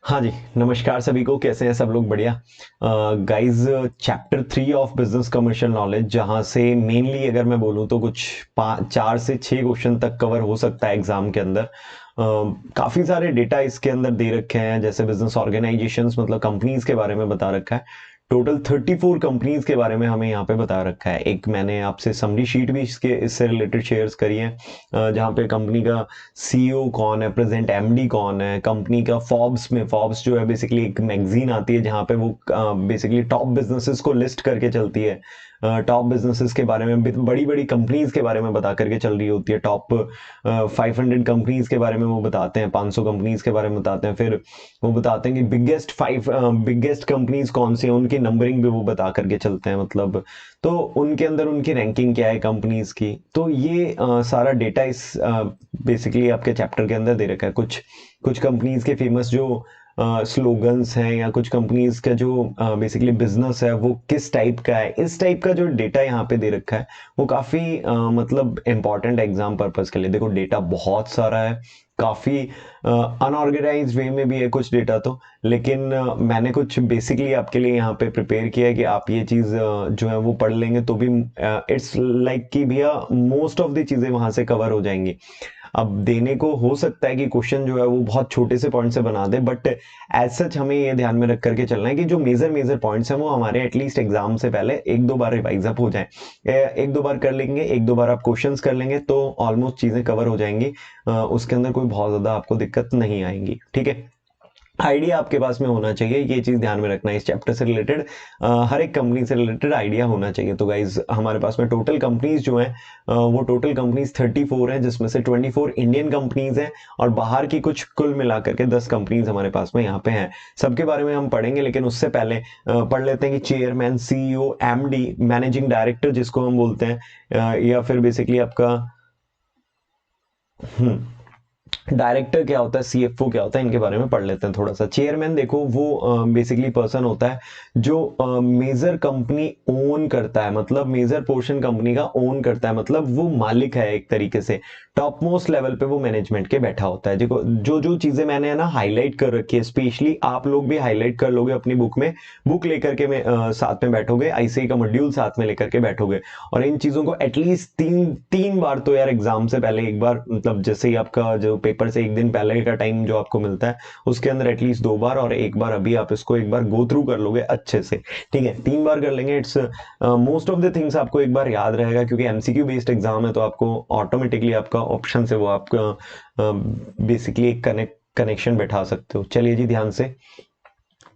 हाँ जी, नमस्कार सभी को। कैसे हैं सब लोग? बढ़िया। Guys, chapter 3 of business commercial knowledge, जहाँ से मेनली अगर मैं बोलूँ तो कुछ 4 से 6 क्वेश्चन तक कवर हो सकता है एग्जाम के अंदर। काफ़ी सारे डेटा इसके अंदर दे रखे हैं, जैसे बिजनेस ऑर्गेनाइजेशंस मतलब कंपनीज के बारे में बता रखा है। टोटल 34 कंपनीज के बारे में हमें यहाँ पे बता रखा है। एक मैंने आपसे समरी शीट भी इससे रिलेटेड शेयर्स करी है, जहाँ पे कंपनी का सीईओ कौन है, प्रेजेंट एमडी कौन है, कंपनी का फॉर्ब्स जो है बेसिकली एक मैगजीन आती है जहाँ पे वो बेसिकली टॉप बिजनेसेस को लिस्ट करके चलती है। टॉप बिजनेसेस के बारे में बड़ी बड़ी कंपनीज के बारे में बता करके चल रही होती है। टॉप 500 कंपनीज के बारे में वो बताते हैं, 500 कंपनीज के बारे में बताते हैं। फिर वो बताते हैं कि बिगेस्ट कंपनीज कौन सी हैं, उनकी नंबरिंग भी वो बता करके चलते हैं मतलब। तो उनके अंदर उनकी रैंकिंग क्या है कंपनीज की, तो ये सारा डेटा इस बेसिकली आपके चैप्टर के अंदर दे रखा है। कुछ कुछ कंपनीज के फेमस जो स्लोगन्स हैं, या कुछ कंपनीज का जो बेसिकली बिजनेस है वो किस टाइप का है, इस टाइप का जो डेटा यहाँ पे दे रखा है वो काफी मतलब इंपॉर्टेंट है एग्जाम पर्पस के लिए। देखो, डेटा बहुत सारा है, काफी अनऑर्गेनाइज वे में भी है कुछ डेटा तो, लेकिन मैंने कुछ बेसिकली आपके लिए यहाँ पे प्रिपेयर किया है कि आप ये चीज जो है वो पढ़ लेंगे तो भी इट्स लाइक कि भैया मोस्ट ऑफ द चीजें वहां से कवर हो जाएंगी। अब देने को हो सकता है कि क्वेश्चन जो है वो बहुत छोटे से पॉइंट से बना दे, बट एज सच हमें ये ध्यान में रख करके चलना है कि जो मेजर मेजर पॉइंट्स हैं वो हमारे एटलीस्ट एग्जाम से पहले एक दो बार रिवाइज अप हो जाए। एक दो बार कर लेंगे, एक दो बार आप क्वेश्चंस कर लेंगे तो ऑलमोस्ट चीजें कवर हो जाएंगी। उसके अंदर कोई बहुत ज्यादा आपको दिक्कत नहीं आएंगी। ठीक है, आइडिया आपके पास में होना चाहिए, ये चीज ध्यान में रखना है। इस चैप्टर से रिलेटेड हर एक कंपनी से रिलेटेड आइडिया होना चाहिए। तो गाइज, हमारे पास में टोटल कंपनीज जो हैं वो टोटल कंपनीज 34 हैं, जिसमें से 24 इंडियन कंपनीज हैं और बाहर की कुछ कुल मिलाकर के 10 कंपनीज हमारे पास में यहाँ पे हैं। सबके बारे में हम पढ़ेंगे, लेकिन उससे पहले पढ़ लेते हैं कि chairman, CEO, MD, managing director जिसको हम बोलते हैं, या फिर बेसिकली आपका डायरेक्टर क्या होता है, सीएफओ क्या होता है, इनके बारे में पढ़ लेते हैं थोड़ा सा। चेयरमैन देखो, वो बेसिकली पर्सन होता है जो मेजर कंपनी ओन करता है, मतलब मेजर पोर्शन कंपनी का ओन करता है, मतलब वो मालिक है एक तरीके से। टॉप मोस्ट लेवल पे वो मैनेजमेंट के बैठा होता है। देखो, जो जो चीजें मैंने है ना हाईलाइट कर रखी है, स्पेशली आप लोग भी हाईलाइट कर लोगे अपनी बुक में। बुक लेकर के साथ में बैठोगे, आईसीआई का मॉड्यूल साथ में लेकर के बैठोगे, और इन चीजों को एटलीस्ट तीन तीन बार तो यार एग्जाम से पहले एक बार, मतलब जैसे ही आपका जो पेपर से एक दिन पहले का टाइम जो आपको मिलता है उसके अंदर एटलीस्ट 2 बार, और एक बार अभी आप इसको एक बार गो थ्रू कर लोगे अच्छे से। ठीक है, 3 बार कर लेंगे, it's most of the things आपको एक बार याद रहेगा, क्योंकि एमसीक्यू बेस्ड एग्जाम है तो आपको ऑटोमेटिकली आपका ऑप्शन से वो आपका बेसिकली एक कनेक्शन बैठा सकते हो। चलिए जी, ध्यान से।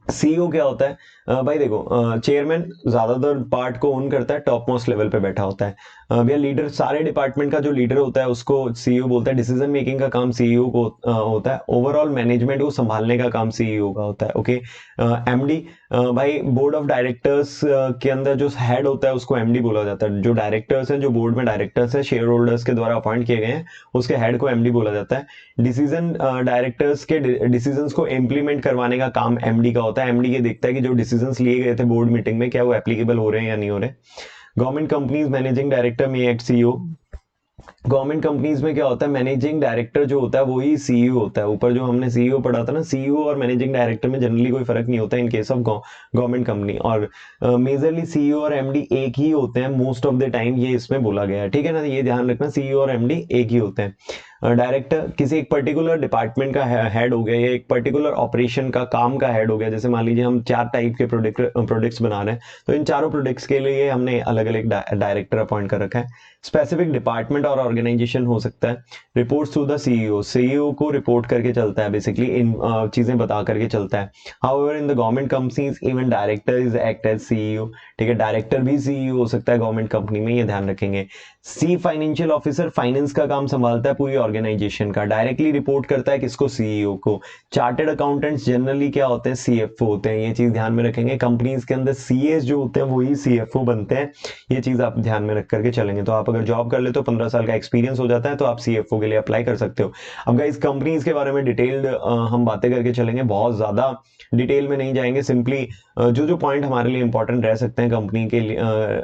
सीईओ क्या होता है? भाई देखो, चेयरमैन ज्यादातर पार्ट को ओन करता है, टॉप मोस्ट लेवल पे बैठा होता है। भैया लीडर, सारे डिपार्टमेंट का जो लीडर होता है उसको सीईओ बोलता है। डिसीजन मेकिंग का काम सीईओ को होता है। ओवरऑल मैनेजमेंट को संभालने का काम सीईओ का होता है। ओके, एमडी, भाई बोर्ड ऑफ डायरेक्टर्स के अंदर जो हेड होता है उसको एमडी बोला जाता है। जो डायरेक्टर्स हैं, जो बोर्ड में डायरेक्टर्स हैं, शेयर होल्डर्स के द्वारा अपॉइंट किए गए हैं, उसके हेड को एमडी बोला जाता है। डिसीजन, डायरेक्टर्स के डिसीजंस को इम्प्लीमेंट करवाने का काम एमडी का होता है। एमडी ये देखता है कि जो डिसीजंस लिए गए थे बोर्ड मीटिंग में क्या वो एप्लीकेबल हो रहे हैं या नहीं हो रहे। गवर्नमेंट कंपनीज, मैनेजिंग डायरेक्टर में एक्ट सीईओ। गवर्नमेंट कंपनीज में क्या होता है, मैनेजिंग डायरेक्टर जो होता है वही सीईओ होता है। ऊपर जो हमने सीईओ पढ़ा था ना, सीईओ और मैनेजिंग डायरेक्टर में जनरली कोई फर्क नहीं होता in case of government company, और मेजरली सीईओ और एमडी एक ही होते हैं मोस्ट ऑफ द टाइम, ये इसमें बोला गया है। ठीक है ना, ये ध्यान रखना, सीईओ और एमडी एक ही होते हैं। डायरेक्टर किसी एक पर्टिकुलर डिपार्टमेंट का हेड हो गया, या एक पर्टिकुलर ऑपरेशन का काम का हेड हो गया। जैसे मान लीजिए हम 4 टाइप के प्रोडक्ट्स बना रहे हैं, तो इन चारों प्रोडक्ट्स के लिए हमने अलग अलग डायरेक्टर अपॉइंट कर रखा है। स्पेसिफिक डिपार्टमेंट और ऑर्गेनाइजेशन हो सकता है। Reports to the CEO, CEO को रिपोर्ट करके चलता है, बेसिकली इन चीजें बता करके चलता है। However in the government companies even director is act as CEO. ठीक है, डायरेक्टर भी सीईओ हो सकता है गवर्नमेंट कंपनी में, ये ध्यान रखेंगे। सी फाइनेंशियल ऑफिसर फाइनेंस का काम संभालता है पूरी ऑर्गेनाइजेशन का, डायरेक्टली रिपोर्ट करता है किसको, सीईओ को। चार्टर्ड अकाउंटेंट्स जनरली क्या होते हैं, सीएफओ होते हैं, ये चीज ध्यान में रखेंगे। कंपनीज के अंदर सीएस जो होते हैं वही सीएफओ बनते हैं, ये चीज आप ध्यान में रख करके चलेंगे। तो आप अगर जॉब कर लेते हो, 15 साल का एक्सपीरियंस हो जाता है, तो आप सीएफओ के लिए अप्लाई कर सकते हो। अब गाइस, कंपनीज के बारे में डिटेल्ड हम बातें करके चलेंगे, बहुत ज्यादा डिटेल में नहीं जाएंगे। सिंपली जो जो पॉइंट हमारे लिए इंपॉर्टेंट रह सकते हैं कंपनी के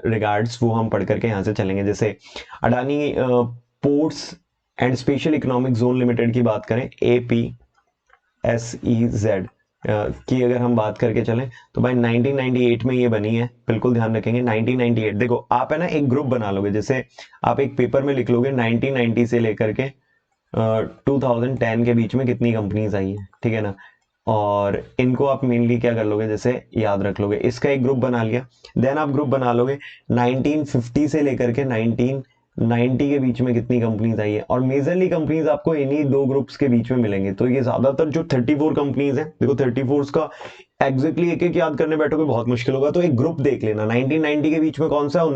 रिगार्ड्स, वो हम पढ़ करके यहाँ से चलेंगे। जैसे Adani ports and special economic zone limited की बात करें, APSEZ, की अगर हम बात करके चलें तो भाई 1998 में ये बनी है, बिल्कुल ध्यान रखेंगे 1998। देखो आप है ना एक ग्रुप बना लोगे, जैसे आप एक पेपर में लिख लोगे 1990 से लेकर के 2010 के बीच में कितनी कंपनीज आई है, ठीक है ना, और इनको आप मेनली क्या कर लोगे, जैसे याद रख लोगे, इसका एक ग्रुप बना लिया। देन आप ग्रुप बना लोगे 1950 से लेकर के 1990 के बीच में कितनी कंपनीज आई है, और मेजरली कंपनीज आपको इन्हीं दो ग्रुप्स के बीच में मिलेंगे। तो ये ज्यादातर जो 34 कंपनीज हैं, देखो 34 का एग्जैक्टली एक एक याद करने बैठोगे बहुत मुश्किल होगा, तो एक ग्रुप देख लेना 1990 के बीच में कौन सा है,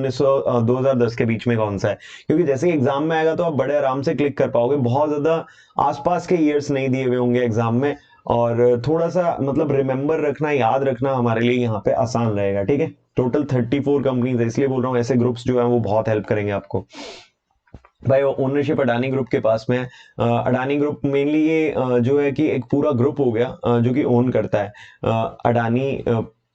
2010 के बीच में कौन सा है, क्योंकि जैसे एग्जाम में आएगा तो आप बड़े आराम से क्लिक कर पाओगे, बहुत ज्यादा आसपास के ईयर्स नहीं दिए हुए होंगे एग्जाम में, और थोड़ा सा मतलब रिमेंबर रखना, याद रखना हमारे लिए यहाँ पे आसान रहेगा, ठीक है। टोटल 34 कंपनीज है, इसलिए बोल रहा हूँ ऐसे ग्रुप्स जो है वो बहुत हेल्प करेंगे आपको। भाई ओनरशिप अडानी ग्रुप के पास में है। अडानी ग्रुप मेनली ये जो है कि एक पूरा ग्रुप हो गया जो कि ओन करता है Adani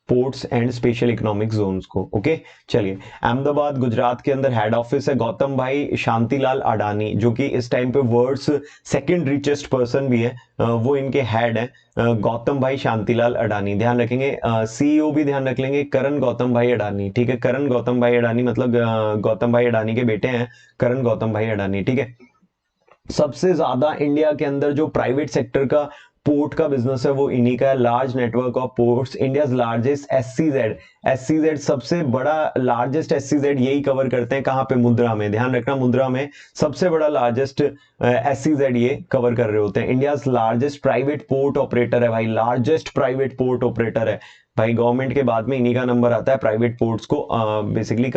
ports and special economic zones को। ओके चलिए, अहमदाबाद गुजरात के अंदर हेड ऑफिस है गौतम भाई शांतिलाल अडानी, जो कि इस टाइम पे वर्ल्ड्स सेकंड रिचेस्ट पर्सन भी है, वो इनके हेड है गौतम भाई शांतिलाल अडानी। ध्यान रखेंगे सीईओ भी ध्यान रख लेंगे करण गौतम भाई अडानी, ठीक है। करण गौतम भाई अडानी मतलब गौतम भाई अडानी के बेटे हैं करण गौतम भाई अडानी, ठीक है। सबसे ज्यादा इंडिया के अंदर जो प्राइवेट सेक्टर का पोर्ट का बिजनेस है वो इन्हीं का है। Large network of ports, India largest SCZ, SCZ सबसे बड़ा लार्जेस्ट एससीजेड यही कवर करते हैं, कहां पे, मुद्रा में। ध्यान रखना मुद्रा में सबसे बड़ा लार्जेस्ट एससीजेड ये कवर कर रहे होते हैं। India largest private port operator है भाई, लार्जेस्ट प्राइवेट पोर्ट ऑपरेटर है भाई, गवर्नमेंट के बाद में इन्हीं का नंबर आता है प्राइवेट पोर्ट्स को बेसिकली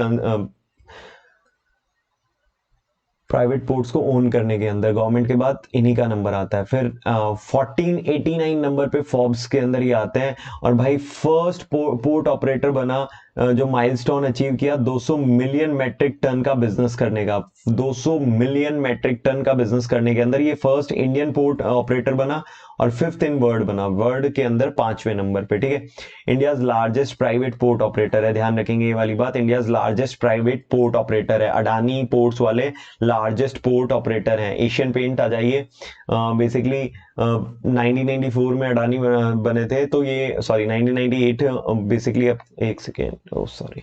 प्राइवेट पोर्ट्स को ओन करने के अंदर गवर्नमेंट के बाद इन्हीं का नंबर आता है। फिर 1489 नंबर पे फोर्ब्स के अंदर ये आते हैं, और भाई फर्स्ट पोर्ट ऑपरेटर बना जो माइलस्टोन अचीव किया 200 मिलियन मैट्रिक टन का बिजनेस करने का, 200 मिलियन मैट्रिक टन का बिजनेस करने के अंदर ये फर्स्ट इंडियन पोर्ट ऑपरेटर बना, और फिफ्थ इन वर्ल्ड बना, वर्ल्ड के अंदर 5वें नंबर पे, ठीक है। India largest private port operator है, ध्यान रखेंगे ये वाली बात, India largest private port operator है, अडानी पोर्ट्स वाले लार्जेस्ट पोर्ट ऑपरेटर हैं। एशियन पेंट आ जाइए, बेसिकली 1994 में अडानी बने थे, तो ये सॉरी 1998 बेसिकली, अब एक सेकेंड, ओ सॉरी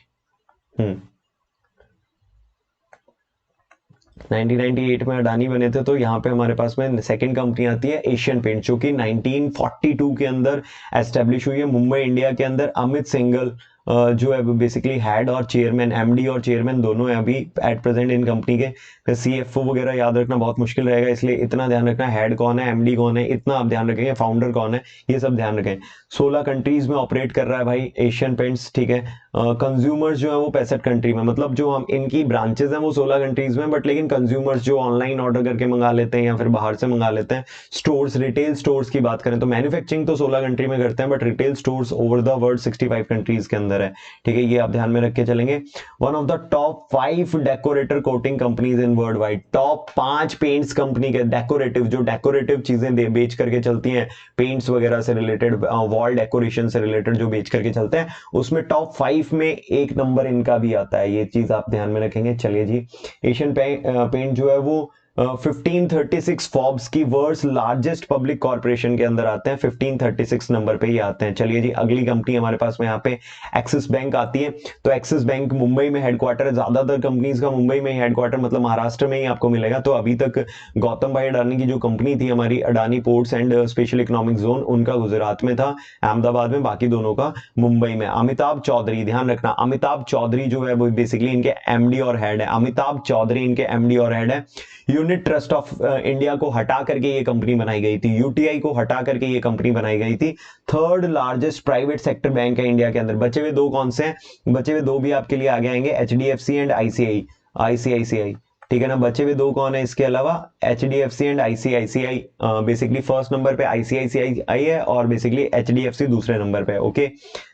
1998 में अडानी बने थे, तो यहाँ पे हमारे पास में सेकंड कंपनी आती है एशियन पेंट, जो कि 1942 के अंदर एस्टेब्लिश हुई है मुंबई इंडिया के अंदर। अमित सिंघल जो है बेसिकली हेड और चेयरमैन, एमडी और चेयरमैन दोनों है अभी एट प्रेजेंट इन कंपनी के। फिर सीएफओ वगैरह याद रखना बहुत मुश्किल रहेगा, इसलिए इतना ध्यान रखना, हेड कौन है, एमडी कौन है, इतना आप ध्यान रखेंगे, फाउंडर कौन है, ये सब ध्यान रखें। 16 कंट्रीज में ऑपरेट कर रहा है भाई एशियन पेंट्स, ठीक है। कंज्यूमर्स जो है वो 65 कंट्री में, मतलब जो हम इनकी ब्रांचेस हैं वो 16 कंट्रीज में, बट लेकिन कंज्यूमर्स जो ऑनलाइन ऑर्डर करके मंगा लेते हैं या फिर बाहर से मंगा लेते हैं। स्टोर्स, रिटेल स्टोर्स की बात करें तो मैन्युफैक्चरिंग तो 16 कंट्री में करते हैं, but retail stores over the world 65 countries के अंदर है, ठीक है। ये आप ध्यान में रख के चलेंगे। One of the top 5 decorator coating companies in world wide, top 5 paints company के डेकोरेटिव, जो डेकोरेटिव चीजें बेच करके चलती हैं, पेंट्स वगैरह से रिलेटेड, वॉल डेकोरेशन से रिलेटेड जो बेच करके चलते हैं, उसमें टॉप 5 में एक नंबर इनका भी आता है, ये चीज आप ध्यान में रखेंगे। चलिए जी, एशियन पेंट जो है वो 1536 फॉर्ब्स की वर्ल्ड्स लार्जेस्ट पब्लिक कॉर्पोरेशन के अंदर आते हैं, 1536 नंबर पे ही आते हैं। चलिए जी, अगली कंपनी हमारे पास में यहाँ पे एक्सिस बैंक आती है। तो एक्सिस बैंक मुंबई में हेडक्वार्टर है, ज्यादातर कंपनीज का मुंबई में ही हेडक्वार्टर, मतलब महाराष्ट्र में ही आपको मिलेगा। तो अभी तक गौतम भाई अडानी की जो कंपनी थी हमारी Adani ports and special economic zone, उनका गुजरात में था, अहमदाबाद में, बाकी दोनों का मुंबई में। अमिताभ चौधरी, ध्यान रखना अमिताभ चौधरी जो है वो बेसिकली इनके एमडी और हेड है, अमिताभ चौधरी इनके एमडी और हेड है। यूनिट ट्रस्ट ऑफ इंडिया को हटा करके ये कंपनी बनाई गई थी, यूटीआई को हटा करके ये कंपनी बनाई गई थी। Third largest private sector bank है इंडिया के अंदर। बचे हुए दो कौन से हैं? बचे हुए दो भी आपके लिए आगे आएंगे, एचडीएफसी एंड आईसीआईसीआई, ठीक है ना। बचे हुए दो कौन है इसके अलावा? HDFC and ICICI. Basically first number पे आईसीआईसीआई है और बेसिकली एचडीएफसी दूसरे नंबर पे, ओके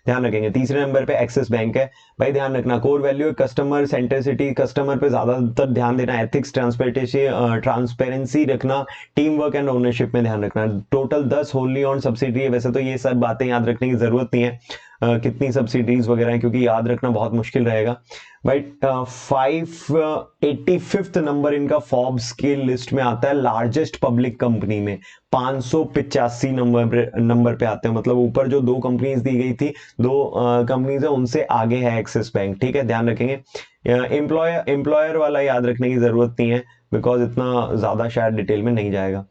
ध्यान रखेंगे। तीसरे नंबर पे एक्सिस बैंक है। भाई ध्यान रखना, core value customer centricity, customer पे ज्यादातर ध्यान देना, एथिक्स, ट्रांसपेरेंसी रखना, टीम वर्क एंड ओनरशिप में ध्यान रखना। टोटल 10 होली ऑन सब्सिडरी है। वैसे तो ये सब बातें याद रखने की जरूरत नहीं है, कितनी सब्सिडीज वगैरह हैं, क्योंकि याद रखना बहुत मुश्किल रहेगा भाई। 585th नंबर इनका फॉर्ब्स की लिस्ट में आता है लार्जेस्ट पब्लिक कंपनी में। 585 नंबर पे आते हैं, मतलब ऊपर जो दो कंपनीज दी गई थी, दो कंपनीज है, उनसे आगे है एक्सिस बैंक। ठीक है, ध्यान रखेंगे। एम्प्लॉयर वाला याद रखने की जरूरत नहीं है, बिकॉज इतना ज्यादा शायद डिटेल में नहीं जाएगा।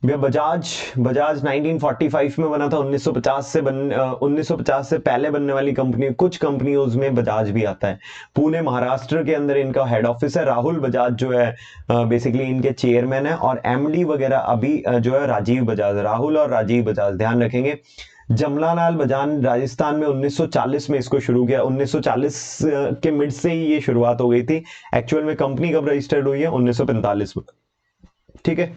भैया बजाज, बजाज 1945 में बना था। 1950 से पहले बनने वाली कंपनी, कुछ कंपनियों में बजाज भी आता है। पुणे महाराष्ट्र के अंदर इनका हेड ऑफिस है। राहुल बजाज जो है बेसिकली इनके चेयरमैन है, और एमडी वगैरह अभी जो है राजीव बजाज, राहुल और राजीव बजाज, ध्यान रखेंगे। जमनालाल बजाज राजस्थान में 1940 में इसको शुरू किया। 1940 के मिड से ही ये शुरुआत हो गई थी। एक्चुअल में कंपनी कब रजिस्टर्ड हुई है? 1945 में। ठीक है,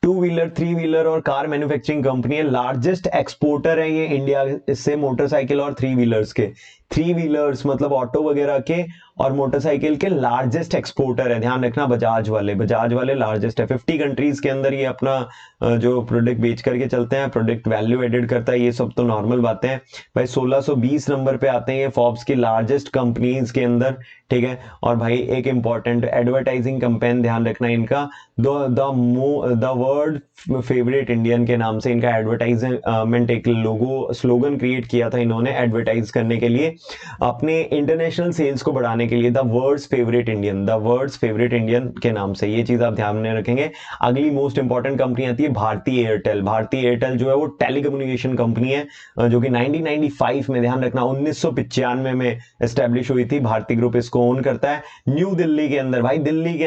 टू व्हीलर, थ्री व्हीलर और कार मैन्युफैक्चरिंग कंपनी है। लार्जेस्ट एक्सपोर्टर है ये इंडिया से मोटरसाइकिल और थ्री व्हीलर्स के। थ्री व्हीलर्स मतलब ऑटो वगैरह के और मोटरसाइकिल के लार्जेस्ट एक्सपोर्टर है, ध्यान रखना। बजाज वाले लार्जेस्ट है। 50 कंट्रीज के अंदर ये अपना जो प्रोडक्ट बेच करके चलते हैं, प्रोडक्ट वैल्यू एडेड करता है, ये सब तो नॉर्मल बातें हैं भाई। 1620 नंबर पे आते हैं ये फॉर्ब्स की लार्जेस्ट कंपनीज के अंदर। ठीक है, और भाई एक इंपॉर्टेंट एडवर्टाइजिंग कैंपेन ध्यान रखना इनका, द वर्ल्ड फेवरेट इंडियन के नाम से इनका एडवर्टाइजमेंट, एक लोगो स्लोगन क्रिएट किया था इन्होंने एडवर्टाइज करने के लिए, अपने इंटरनेशनल सेल्स को बढ़ाने के लिए, the world's favourite Indian, the world's favourite Indian के नाम से। ये चीज आप ध्यान में रखेंगे। अगली मोस्ट इंपॉर्टेंट कंपनी आती है भारतीय एयरटेल। भारतीय एयरटेल जो है वो टेलीकम्युनिकेशन कंपनी है, जो कि 1995 में, ध्यान रखना, 1995 में एस्टेब्लिश हुई थी। भारतीय ग्रुप इसको ओन करता है। न्यू दिल्ली के अंदर, भाई दिल्ली के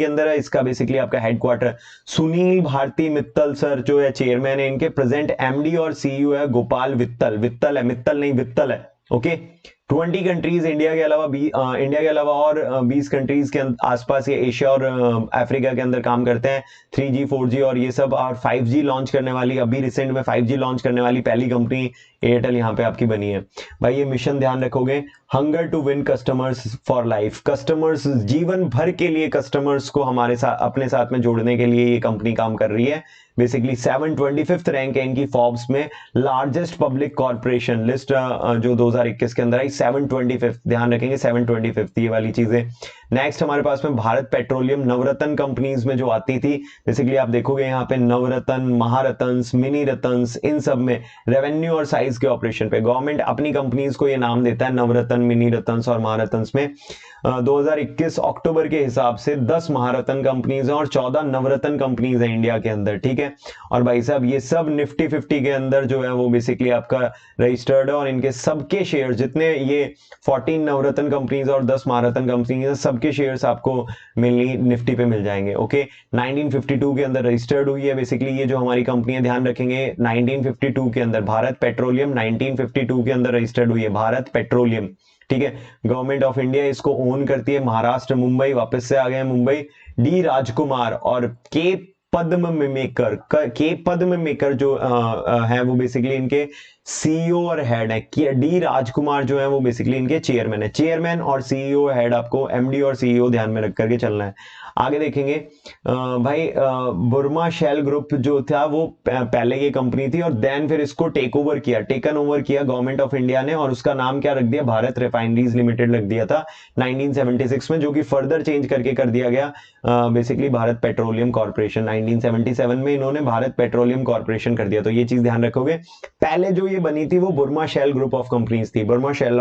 अंदर है इसका बेसिकली आपका हेडक्वार्टर। सुनील भारती मित्तल सर जो है चेयरमैन है इनके। प्रेजेंट एमडी और सीईओ है गोपाल वित्तल। वित्तल है, मित्तल नहीं, वित्तल है। ओके, 20 कंट्रीज इंडिया के अलावा और 20 कंट्रीज के आसपास ये एशिया और अफ्रीका के अंदर काम करते हैं। 3G 4G और ये सब, और 5G लॉन्च करने वाली, अभी रिसेंट में 5G लॉन्च करने वाली पहली कंपनी एयरटेल यहाँ पे आपकी बनी है भाई। ये मिशन ध्यान रखोगे, hunger to win customers for life. Customers, जीवन भर के लिए कस्टमर्स को हमारे साथ, अपने साथ में जोड़ने के लिए ये कंपनी काम कर रही है। बेसिकली 725th रैंक है इनकी फॉर्ब्स में। लार्जेस्ट पब्लिक कॉर्पोरेशन लिस्ट जो 2021 के अंदर आई, 725th, ध्यान रखेंगे 725th, ये वाली चीजें। नेक्स्ट हमारे पास में भारत पेट्रोलियम, नवरत्न कंपनीज में जो आती थी, बेसिकली आप देखोगे यहाँ पे नवरत्न, महारत्न्स, मिनी रत्न्स, इन सब में रेवेन्यू और साइज के ऑपरेशन पे गवर्नमेंट अपनी कंपनीज को ये नाम देता है, नवरत्न, मिनी रत्न्स और महारत्न्स में। 2021 अक्टूबर के हिसाब से 10 महारत्न कंपनीज हैं और 14 नवरत्न कंपनीज हैं इंडिया के अंदर। ठीक है, और भाई साहब ये सब निफ्टी 50 के अंदर जो है वो बेसिकली आपका रजिस्टर्ड है, और इनके सबके शेयर, जितने ये 14 नवरत्न कंपनीज और 10 महारत्न कंपनीज, सबके शेयर्स आपको मिलनी निफ्टी पे मिल जाएंगे। ओके, 1952 के अंदर रजिस्टर्ड हुई है बेसिकली ये जो हमारी कंपनी है, ध्यान रखेंगे 1952 के अंदर। भारत पेट्रोलियम 1952 के अंदर रजिस्टर्ड हुई है, भारत पेट्रोलियम। ठीक है, गवर्नमेंट ऑफ इंडिया इसको ओन करती है। महाराष्ट्र, मुंबई, वापस से आ गए मुंबई। डी राजकुमार और के पद्म मेकर जो है वो बेसिकली इनके सीईओ और हेड है। डी राजकुमार जो है वो बेसिकली इनके चेयरमैन है। चेयरमैन और सीईओ, हेड आपको एमडी और सीईओ ध्यान में रख करके चलना है। आगे देखेंगे भाई, बुर्मा शेल ग्रुप जो था वो पहले ये कंपनी थी, और देन फिर इसको टेकन ओवर किया गवर्नमेंट ऑफ इंडिया ने, और उसका नाम क्या रख दिया? भारत रिफाइनरीज लिमिटेड रख दिया था 1976 में, जो कि फर्दर चेंज करके कर दिया गया बेसिकली भारत पेट्रोलियम कॉर्पोरेशन। 1977 में इन्होंने भारत पेट्रोलियम कॉर्पोरेशन कर दिया। तो ये चीज ध्यान रखोगे। पहले जो ये बनी थी वो Burma shell group of companies थी, Burma shell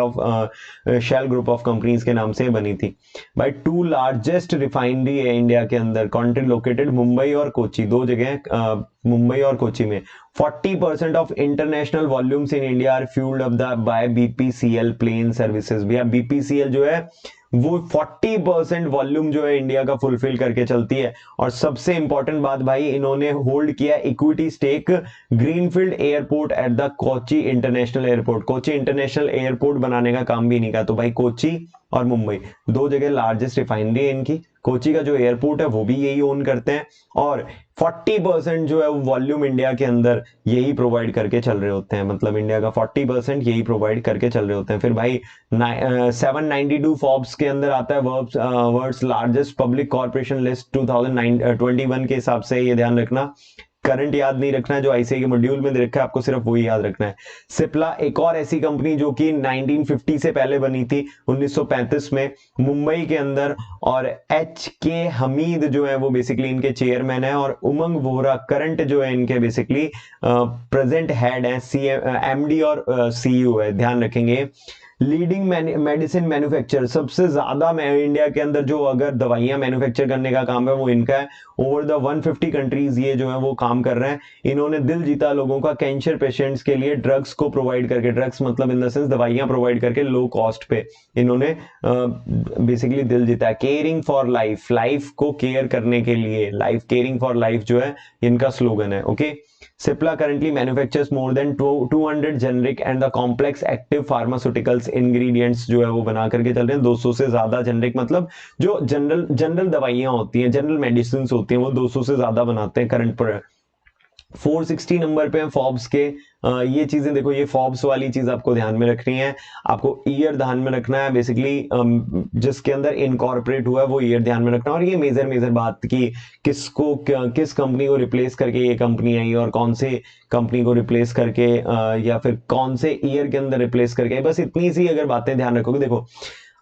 group of companies के नाम से बनी थी भाई। 2 लार्जेस्ट रिफाइनरी है इंडिया के अंदर, कंट्री लोकेटेड मुंबई और कोची, दो जगह मुंबई और कोची में। 40% of international volumes in India are fuelled up by BPCL plane services. भैया बीपीसीएल जो है वो 40% वॉल्यूम जो है इंडिया का फुलफिल करके चलती है। और सबसे इंपॉर्टेंट बात भाई, इन्होंने होल्ड किया equity stake greenfield airport at the Kochi international airport. Kochi international airport बनाने का काम भी नहीं का। तो भाई कोची और मुंबई दो जगह लार्जेस्ट रिफाइनरी है इनकी। कोची का जो एयरपोर्ट है वो भी यही ओन करते हैं, और 40% जो है वॉल्यूम इंडिया के अंदर यही प्रोवाइड करके चल रहे होते हैं, मतलब इंडिया का 40% यही प्रोवाइड करके चल रहे होते हैं। फिर भाई 792 फॉर्ब्स के अंदर आता है world's largest public corporation list 2021 के हिसाब से, ये ध्यान रखना। करंट याद नहीं रखना है, जो आईसीआई के मॉड्यूल में दे रखा है आपको सिर्फ वही याद रखना है। सिप्ला एक और ऐसी कंपनी जो कि 1950 से पहले बनी थी, 1935 में मुंबई के अंदर, और एच के हमीद जो है वो बेसिकली इनके चेयरमैन है, और उमंग वोहरा करंट जो है इनके बेसिकली प्रेजेंट हेड है, सी एमडी और सीईओ है, ध्यान रखेंगे। लीडिंग मेडिसिन मैन्युफैक्चर, सबसे ज्यादा इंडिया के अंदर जो अगर दवाइयां मैन्युफैक्चर करने का काम है वो इनका है। ओवर द 150 कंट्रीज ये जो है वो काम कर रहे हैं। इन्होंने दिल जीता लोगों का कैंसर पेशेंट्स के लिए ड्रग्स को प्रोवाइड करके, ड्रग्स मतलब इन द सेंस दवाइयां प्रोवाइड करके लो कॉस्ट पे इन्होंने बेसिकली दिल जीता है। केयरिंग फॉर लाइफ, लाइफ को केयर करने के लिए, लाइफ केयरिंग फॉर लाइफ जो है इनका स्लोगन है। Okay, Cipla currently manufactures more than 200 generic and the complex active pharmaceuticals ingredients जो है वो बना करके चल रहे हैं। 200 से ज्यादा जेनरिक मतलब जो जनरल दवाइयां होती हैं, जनरल मेडिसिन होती हैं, वो 200 से ज्यादा बनाते हैं करंट पर। 460 नंबर पे फोर्ब्स के। ये चीजें देखो, ये फोर्ब्स वाली चीज आपको ध्यान में रखनी है, आपको ईयर ध्यान में रखना है, बेसिकली जिसके अंदर इनकॉर्पोरेट हुआ है वो ईयर ध्यान में रखना है। और ये मेजर बात की किस कंपनी को रिप्लेस करके ये कंपनी आई और कौन से कंपनी को रिप्लेस करके या फिर कौन से ईयर के अंदर रिप्लेस करके, बस इतनी सी अगर बातें ध्यान रखोगे। देखो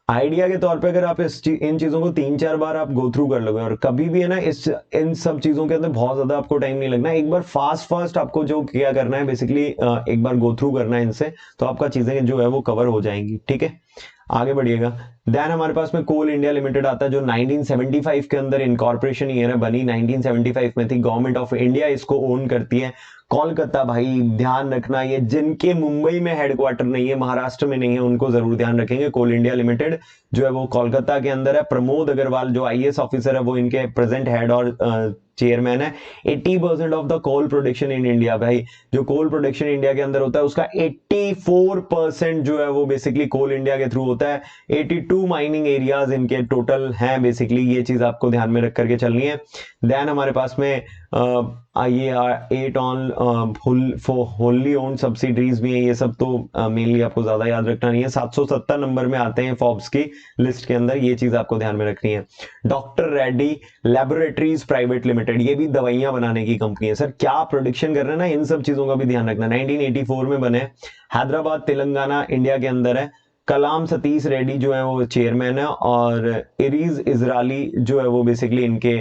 आइडिया के तौर पे अगर आप इन चीजों को 3-4 बार आप गो थ्रू कर लोगे, और कभी भी है ना इन सब चीजों के अंदर बहुत ज्यादा आपको टाइम नहीं लगना, एक बार फास्ट आपको जो क्या करना है बेसिकली एक बार गो थ्रू करना है इनसे, तो आपका चीजें जो है वो कवर हो जाएंगी। ठीक है, आगे बढ़िएगा। देन हमारे पास में कोल इंडिया लिमिटेड आता है, जो 1975 के अंदर इनकॉर्पोरेशन ईयर है, बनी 1975 में थी। गवर्नमेंट ऑफ इंडिया इसको ओन करती है। कोलकाता, भाई ध्यान रखना, ये जिनके मुंबई में हेडक्वार्टर नहीं है, महाराष्ट्र में नहीं है, उनको जरूर ध्यान रखेंगे। कोल इंडिया लिमिटेड जो है वो कोलकाता के अंदर है। प्रमोद अग्रवाल जो आईएएस ऑफिसर है वो इनके प्रेजेंट हेड और चेयरमैन है। 80% of the coal production in India, भाई जो कोल प्रोडक्शन इंडिया के अंदर होता है उसका 84% जो है वो बेसिकली कोल इंडिया के थ्रू होता है। 82 माइनिंग एरियाज इनके टोटल हैं बेसिकली, ये चीज आपको ध्यान में रख करके चलनी है। देन हमारे पास में ये 8 ऑन होली ओन्ड सब्सिडरीज भी हैं, ये सब तो मेनली आपको ज्यादा याद रखना नहीं है। 770 नंबर में आते हैं फोर्ब्स की लिस्ट के अंदर, ये चीज आपको ध्यान में रखनी है। Doctor Reddy laboratories private limited, ये भी दवाइयां बनाने की कंपनी है। सर क्या प्रोडक्शन कर रहे हैं ना, इन सब चीजों का भी ध्यान रखना। 1984 में बने, हैदराबाद तेलंगाना इंडिया के अंदर है। कलाम सतीश रेड्डी जो है वो चेयरमैन है, और इरीज इजराइली जो है वो बेसिकली इनके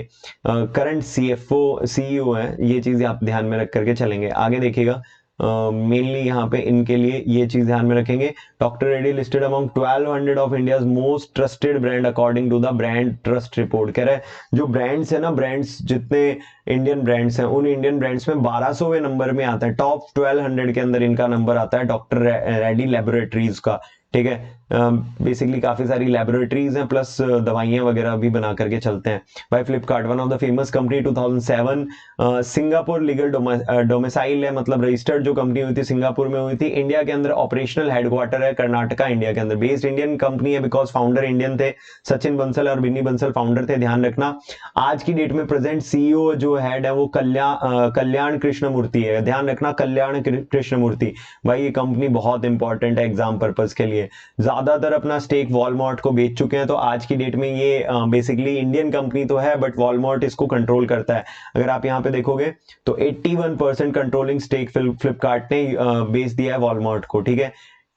करंट सीएफओ सीईओ है। ये चीजें आप ध्यान में रख करके चलेंगे। आगे देखिएगा, मेनली यहाँ पे इनके लिए ये चीज ध्यान में रखेंगे। Doctor Reddy listed among 1200 of India's most trusted brand according to the brand trust report. कह रहे हैं जो ब्रांड्स है ना, ब्रांड्स जितने इंडियन ब्रांड्स हैं, उन इंडियन ब्रांड्स में 1200वें नंबर में आता है, टॉप 1200 के अंदर इनका नंबर आता है डॉक्टर रेड्डी लैबोरेटरीज का। ठीक है, बेसिकली काफी सारी लैबोरेटरीज हैं, प्लस दवाइयां वगैरह भी बना करके चलते हैं। By Flipkart, one of the famous company 2007, Singapore legal domicile है, मतलब रजिस्टर्ड जो कंपनी हुई थी सिंगापुर में हुई थी। इंडिया के अंदर ऑपरेशनल हेडक्वार्टर है कर्नाटका इंडिया के अंदर। बेस्ड इंडियन कंपनी है बिकॉज फाउंडर इंडियन थे, सचिन बंसल और बिन्नी बंसल फाउंडर थे, ध्यान रखना। आज की डेट में प्रेजेंट सीईओ जो हेड है वो कल्याण कृष्णमूर्ति है, ध्यान रखना, कल्याण कृष्णमूर्ति। भाई ये कंपनी बहुत इंपॉर्टेंट है एग्जाम पर्पज के लिए। ज्यादातर अपना स्टेक वॉलमार्ट को बेच चुके हैं, तो आज की डेट में ये बेसिकली इंडियन कंपनी तो है बट वॉलमार्ट इसको कंट्रोल करता है। अगर आप यहाँ पे देखोगे तो 81% कंट्रोलिंग स्टेक फ्लिपकार्ट ने बेच दिया है वॉलमार्ट को। ठीक है,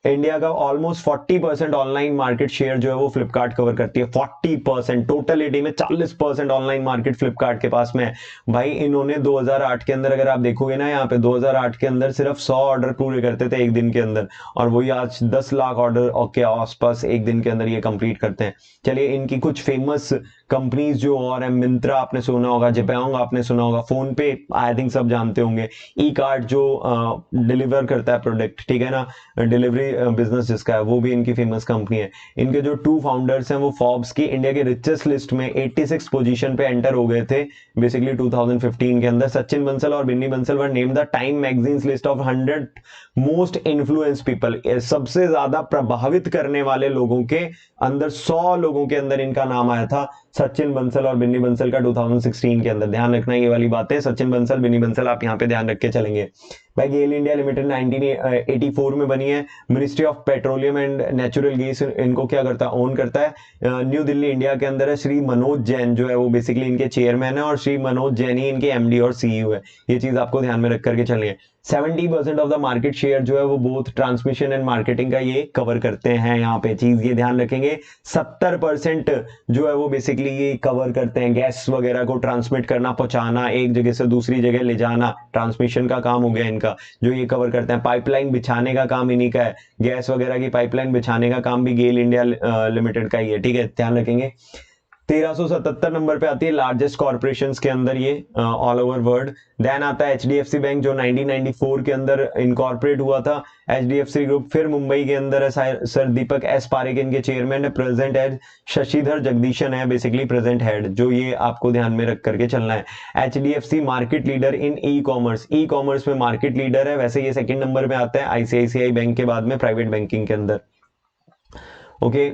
इंडिया का ऑलमोस्ट 40% ऑनलाइन मार्केट शेयर जो है वो फ्लिपकार्ट कवर करती है। 40%, टोटलिटी में 40% ऑनलाइन मार्केट फ्लिपकार्ट के पास में है। भाई इन्होंने 2008 के अंदर अगर आप देखोगे ना, यहाँ पे 2008 के अंदर सिर्फ 100 ऑर्डर पूरे करते थे एक दिन के अंदर, और वही आज 10 लाख ऑर्डर के आसपास एक दिन के अंदर ये कंप्लीट करते हैं। चलिए इनकी कुछ फेमस कंपनीज जो और है, मिंत्रा आपने सुना होगा, जिपांग आपने सुना होगा, फोन पे आई थिंक सब जानते होंगे, ई कार्ड जो डिलीवर करता है प्रोडक्ट, ठीक है ना, डिलीवरी बिजनेस जिसका है, वो भी इनकी फेमस कंपनी है। इनके जो 2 फाउंडर्स हैं वो फोर्ब्स की इंडिया के रिचेस्ट लिस्ट में 86 पोजीशन पे एंटर हो गए थे बेसिकली 2015 के अंदर। सचिन बंसल और Binny Bansal were named the Time magazine's list of 100 most influence people, सबसे ज्यादा प्रभावित करने वाले लोगों के अंदर 100 लोगों के अंदर इनका नाम आया था, सचिन बंसल और बिन्नी बंसल का 2016 के अंदर। ध्यान रखना ये वाली बातें, सचिन बंसल बिन्नी बंसल आप यहाँ पे ध्यान रख के चलेंगे। भाई गेल इंडिया लिमिटेड 1984 में बनी है। Ministry of petroleum and natural gas इनको क्या करता है, ओन करता है। न्यू दिल्ली इंडिया के अंदर है। श्री मनोज जैन जो है वो बेसिकली इनके चेयरमैन है और श्री मनोज जैन ही इनके एमडी और सीईओ है। ये चीज आपको ध्यान में रख करके चलनी है। 70% ऑफ द मार्केट शेयर जो है वो बोथ ट्रांसमिशन एंड मार्केटिंग का ये कवर करते हैं। यहाँ पे चीज ये ध्यान रखेंगे, 70% जो है वो बेसिकली ये कवर करते हैं। गैस वगैरह को ट्रांसमिट करना, पहुंचाना, एक जगह से दूसरी जगह ले जाना, ट्रांसमिशन का काम हो गया इनका, जो ये कवर करते हैं। पाइपलाइन बिछाने का काम इन्हीं का है। गैस वगैरह की पाइपलाइन बिछाने का काम भी गेल इंडिया लिमिटेड का ही है। ठीक है, ध्यान रखेंगे। 1377 नंबर पे आती है लार्जेस्ट कॉर्पोरेशंस के अंदर ये ऑल ओवर वर्ल्ड। देन आता है एचडीएफसी बैंक जो 1994 के अंदर इनकॉर्पोरेट हुआ था। एचडीएफसी ग्रुप फिर मुंबई के अंदर है। सर दीपक एस पारेख इनके चेयरमैन है। प्रेजेंट हेड शशिधर जगदीशन है बेसिकली प्रेजेंट हेड, जो ये आपको ध्यान में रख करके चलना है। HDFC market leader in e commerce, e commerce में मार्केट लीडर है। वैसे ये सेकंड नंबर पे आता है आईसीआईसीआई बैंक के बाद में प्राइवेट बैंकिंग के अंदर। ओके,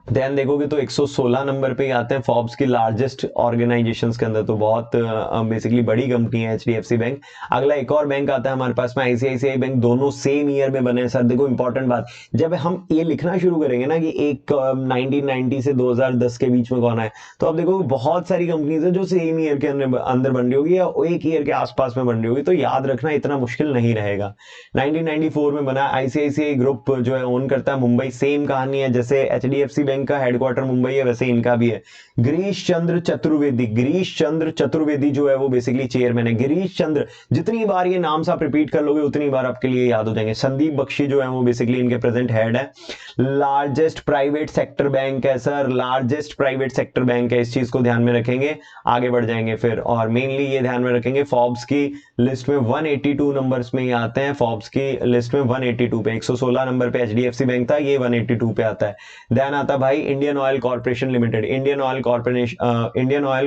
ध्यान देखोगे तो 116 नंबर पे आते हैं फोर्ब्स की लार्जेस्ट ऑर्गेनाइजेशंस के अंदर, तो बहुत बेसिकली बड़ी कंपनी है एचडीएफसी बैंक। अगला एक और बैंक आता है हमारे पास में आईसीआईसीआई बैंक, दोनों सेम ईयर में बने हैं। सर देखो इंपॉर्टेंट बात, जब हम ये लिखना शुरू करेंगे ना कि एक 1990 से 2010 के बीच में कौन है, तो आप देखो बहुत सारी कंपनीज है जो सेम ईयर के अंदर बन रही होगी या एक ईयर के आसपास में बन रही होगी, तो याद रखना इतना मुश्किल नहीं रहेगा। 1994 में बना। आईसीआईसीआई ग्रुप जो है ओन करता है मुंबई। सेम कहानी है, जैसे एचडीएफसी बैंक का हेडक्वार्टर मुंबई है वैसे इनका भी है। गिरीश चंद्र चतुर्वेदी, गिरीश चंद्र चतुर्वेदी जो है वो बेसिकली चेयरमैन है। गिरीश चंद्र, जितनी बार ये नाम से आप रिपीट कर लोगे उतनी बार आपके लिए याद हो जाएंगे। संदीप बख्शी जो है वो बेसिकली इनके प्रेजेंट हेड है। लार्जेस्ट प्राइवेट सेक्टर बैंक है sir, largest private sector bank है, इस चीज को ध्यान में रखेंगे। आगे बढ़ जाएंगे फिर, और मेनली ये ध्यान में रखेंगे फोर्ब्स की लिस्ट में 182 नंबर्स में ये आते हैं। फोर्ब्स की लिस्ट में 182 पे, 116 नंबर पे एचडीएफसी बैंक था, ये 182 पे आता है। देन आता भाई Indian oil corporation limited. Indian oil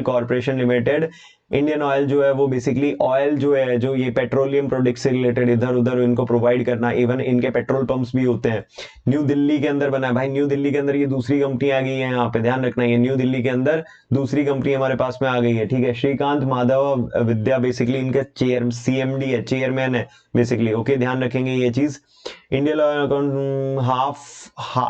corporation limited, Indian oil जो है वो बेसिकली ऑयल जो है, जो ये पेट्रोलियम प्रोडक्ट से रिलेटेड इधर उधर इनको प्रोवाइड करना, इवन इनके पेट्रोल पंप्स भी होते हैं। न्यू दिल्ली के अंदर बना है भाई। न्यू दिल्ली के अंदर ये दूसरी कंपनी आ गई है, यहाँ पे ध्यान रखना, ये न्यू दिल्ली के अंदर दूसरी कंपनी हमारे पास में आ गई है। ठीक है, श्रीकांत माधव विद्या बेसिकली इनके सीएमडी है, चेयरमैन है बेसिकली। ओके, ध्यान रखेंगे ये चीज। Indian oil account